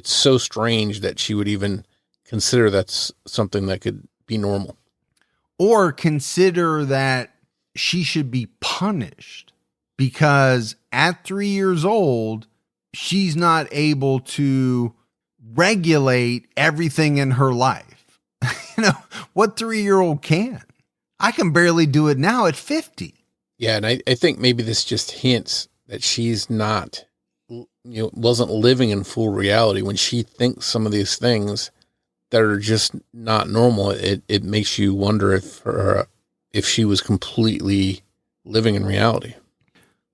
so strange that she would even consider that's something that could be normal. Or consider that she should be punished because at 3 years old, she's not able to regulate everything in her life. What 3-year-old can? I can barely do it now at 50. Yeah, and I think maybe this just hints that she's not, wasn't living in full reality when she thinks some of these things that are just not normal. It makes you wonder if she was completely living in reality.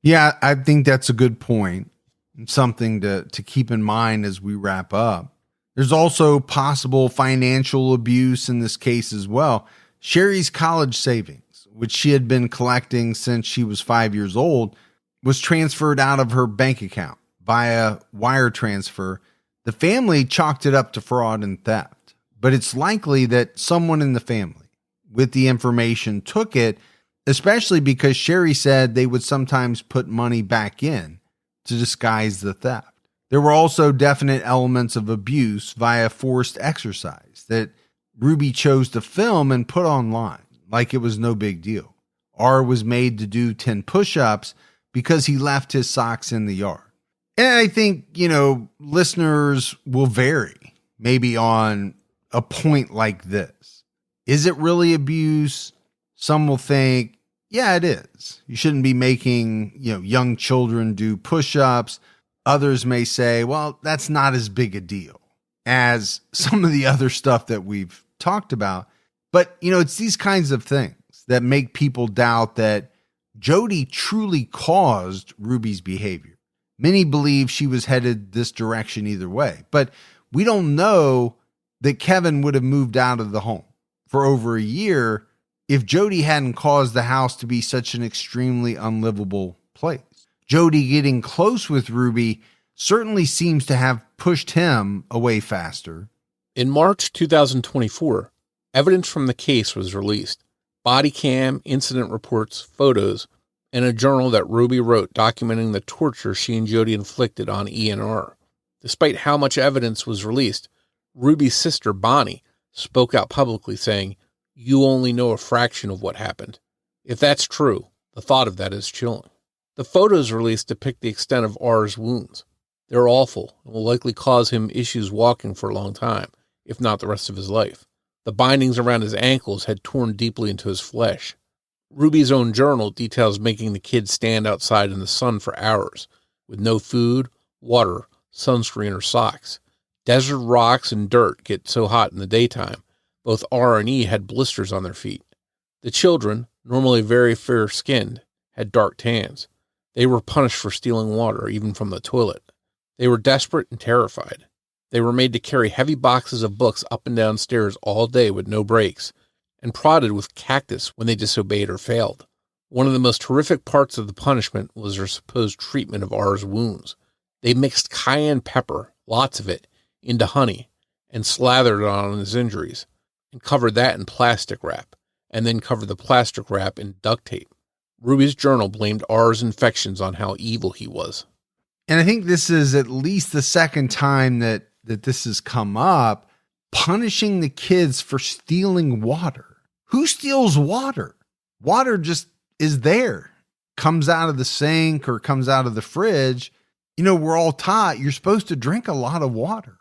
Yeah, I think that's a good point. Something to keep in mind as we wrap up. There's also possible financial abuse in this case as well. Sherry's college savings, which she had been collecting since she was 5 years old, was transferred out of her bank account via wire transfer. The family chalked it up to fraud and theft, but it's likely that someone in the family with the information took it, especially because Sherry said they would sometimes put money back in to disguise the theft. There were also definite elements of abuse via forced exercise that Ruby chose to film and put online like it was no big deal. R was made to do 10 push-ups because he left his socks in the yard. And I think, listeners will vary maybe on a point like this. Is it really abuse? Some will think, yeah, it is. You shouldn't be making, young children do push-ups. Others may say, well, that's not as big a deal as some of the other stuff that we've talked about. But, it's these kinds of things that make people doubt that Jodi truly caused Ruby's behavior. Many believe she was headed this direction either way, but we don't know that Kevin would have moved out of the home for over a year if Jodi hadn't caused the house to be such an extremely unlivable place. Jodi getting close with Ruby certainly seems to have pushed him away faster. In March 2024, evidence from the case was released. Body cam, incident reports, photos, and a journal that Ruby wrote documenting the torture she and Jodi inflicted on E&R. Despite how much evidence was released, Ruby's sister, Bonnie, spoke out publicly saying, "You only know a fraction of what happened." If that's true, the thought of that is chilling. The photos released depict the extent of R's wounds. They're awful and will likely cause him issues walking for a long time, if not the rest of his life. The bindings around his ankles had torn deeply into his flesh. Ruby's own journal details making the kids stand outside in the sun for hours, with no food, water, sunscreen, or socks. Desert rocks and dirt get so hot in the daytime, both R and E had blisters on their feet. The children, normally very fair-skinned, had dark tans. They were punished for stealing water, even from the toilet. They were desperate and terrified. They were made to carry heavy boxes of books up and down stairs all day with no breaks, and prodded with cactus when they disobeyed or failed. One of the most horrific parts of the punishment was their supposed treatment of R's wounds. They mixed cayenne pepper, lots of it, into honey, and slathered it on his injuries, and covered that in plastic wrap, and then covered the plastic wrap in duct tape. Ruby's journal blamed R's infections on how evil he was. And I think this is at least the second time that this has come up, punishing the kids for stealing water. Who steals water? Water just is there, comes out of the sink or comes out of the fridge. You know, we're all taught you're supposed to drink a lot of water.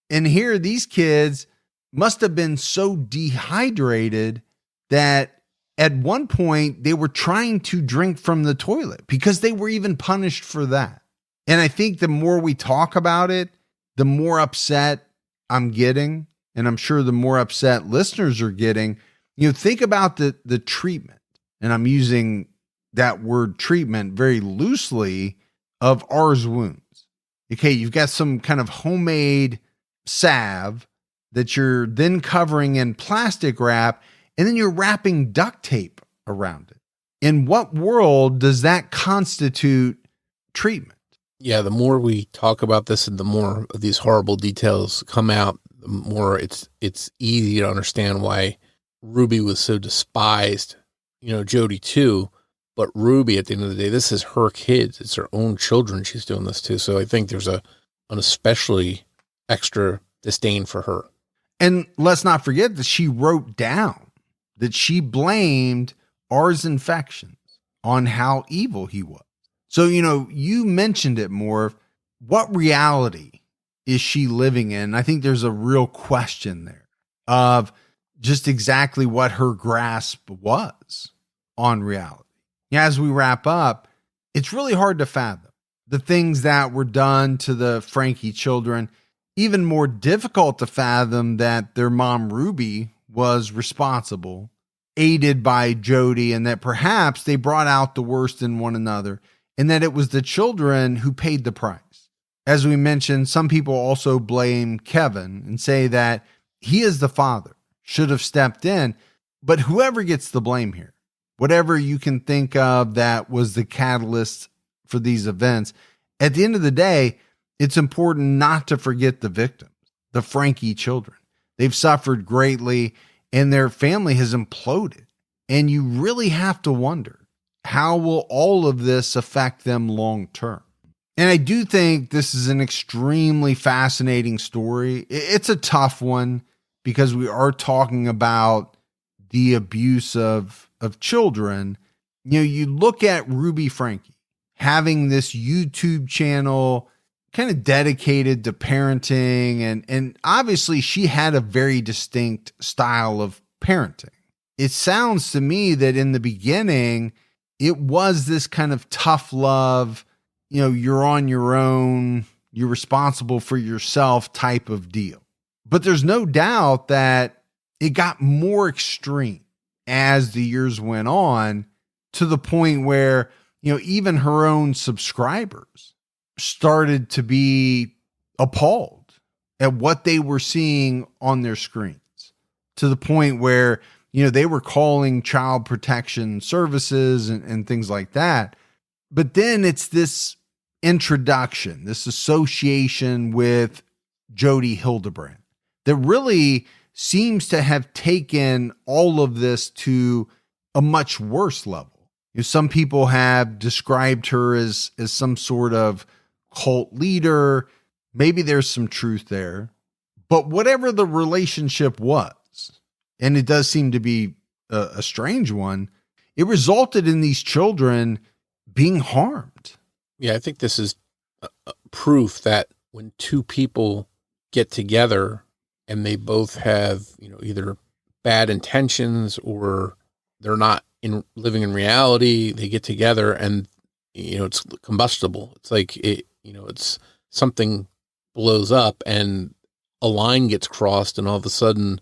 And here, these kids must have been so dehydrated that at one point they were trying to drink from the toilet because they were even punished for that. And I think the more we talk about it, the more upset I'm getting. And I'm sure the more upset listeners are getting. You know, think about the treatment. And I'm using that word treatment very loosely of R's wounds. Okay, you've got some kind of homemade salve that you're then covering in plastic wrap, and then you're wrapping duct tape around it. In what world does that constitute treatment? Yeah, the more we talk about this and the more of these horrible details come out, the more it's easy to understand why Ruby was so despised. You know, Jodi too, but Ruby, at the end of the day, this is her kids. It's her own children she's doing this to. So I think there's an especially extra disdain for her. And let's not forget that she wrote down that she blamed R's infections on how evil he was. So, you know, you mentioned it more. What reality is she living in? I think there's a real question there of just exactly what her grasp was on reality. As we wrap up, it's really hard to fathom the things that were done to the Franke children. Even more difficult to fathom that their mom, Ruby, was responsible, aided by Jodi, and that perhaps they brought out the worst in one another, and that it was the children who paid the price. As we mentioned, some people also blame Kevin and say that he is the father, should have stepped in, but whoever gets the blame here, whatever you can think of that was the catalyst for these events, at the end of the day, it's important not to forget the victims, the Franke children. They've suffered greatly and their family has imploded. And you really have to wonder, how will all of this affect them long term? And I do think this is an extremely fascinating story. It's a tough one because we are talking about the abuse of children. You know, you look at Ruby Franke having this YouTube channel kind of dedicated to parenting. And obviously she had a very distinct style of parenting. It sounds to me that in the beginning, it was this kind of tough love, you know, you're on your own, you're responsible for yourself type of deal. But there's no doubt that it got more extreme as the years went on, to the point where, you know, even her own subscribers started to be appalled at what they were seeing on their screens, to the point where, they were calling child protection services and things like that. But then it's this introduction, this association with Jodi Hildebrandt that really seems to have taken all of this to a much worse level. Some people have described her as some sort of cult leader. Maybe there's some truth there, but whatever the relationship was, and it does seem to be a strange one, it resulted in these children being harmed. Yeah, I think this is proof that when two people get together and they both have, either bad intentions or they're not living in reality, they get together and, it's combustible. It's like, it's something blows up and a line gets crossed, and all of a sudden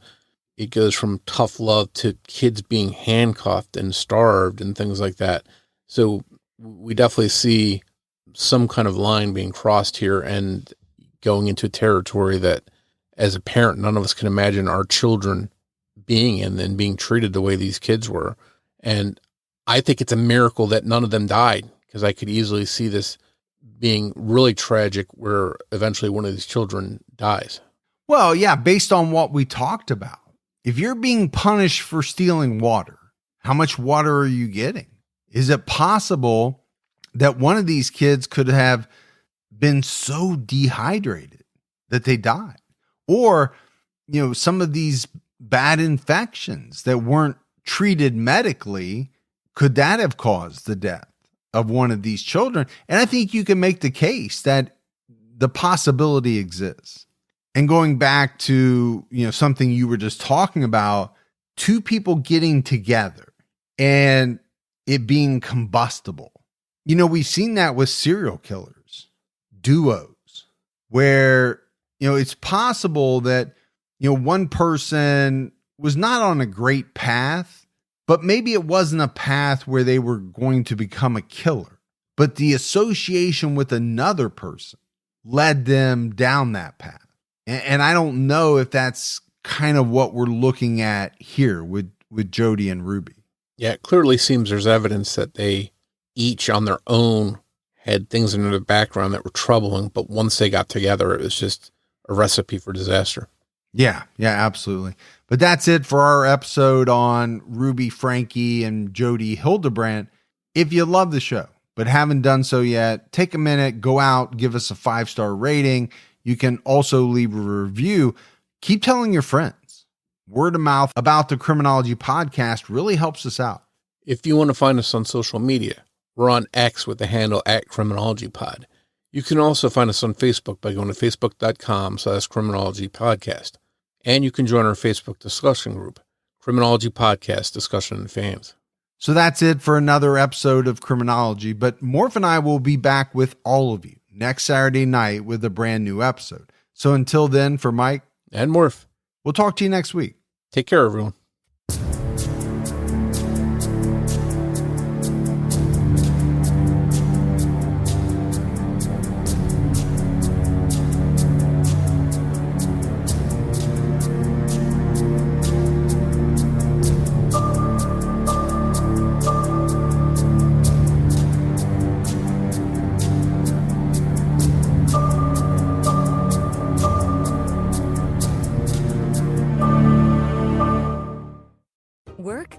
it goes from tough love to kids being handcuffed and starved and things like that. So we definitely see some kind of line being crossed here and going into territory that, as a parent, none of us can imagine our children being in and being treated the way these kids were. And I think it's a miracle that none of them died, because I could easily see this being really tragic where eventually one of these children dies. Well, yeah, based on what we talked about. If you're being punished for stealing water, how much water are you getting? Is it possible that one of these kids could have been so dehydrated that they died? Or, some of these bad infections that weren't treated medically, could that have caused the death of one of these children? And I think you can make the case that the possibility exists. And going back to, something you were just talking about, two people getting together and it being combustible. We've seen that with serial killers, duos, where, it's possible that, one person was not on a great path, but maybe it wasn't a path where they were going to become a killer, but the association with another person led them down that path. And I don't know if that's kind of what we're looking at here with Jodi and Ruby. Yeah, it clearly seems there's evidence that they each on their own had things in their background that were troubling, but once they got together, it was just a recipe for disaster. Yeah, absolutely. But that's it for our episode on Ruby Franke and Jodi Hildebrandt. If you love the show, but haven't done so yet, take a minute, go out, give us a 5-star rating. You can also leave a review. Keep telling your friends. Word of mouth about the Criminology podcast really helps us out. If you want to find us on social media, we're on X with the handle @CriminologyPod. You can also find us on Facebook by going to facebook.com/CriminologyPodcast. And you can join our Facebook discussion group, Criminology Podcast Discussion and Fans. So that's it for another episode of Criminology, but Morph and I will be back with all of you next Saturday night with a brand new episode. So until then, for Mike and Morph, we'll talk to you next week. Take care, everyone.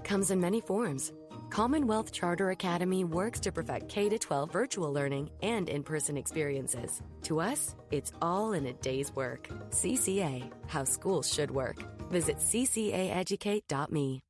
Comes in many forms. Commonwealth Charter Academy works to perfect K-12 virtual learning and in-person experiences. To us, it's all in a day's work. CCA, how schools should work. Visit ccaeducate.me.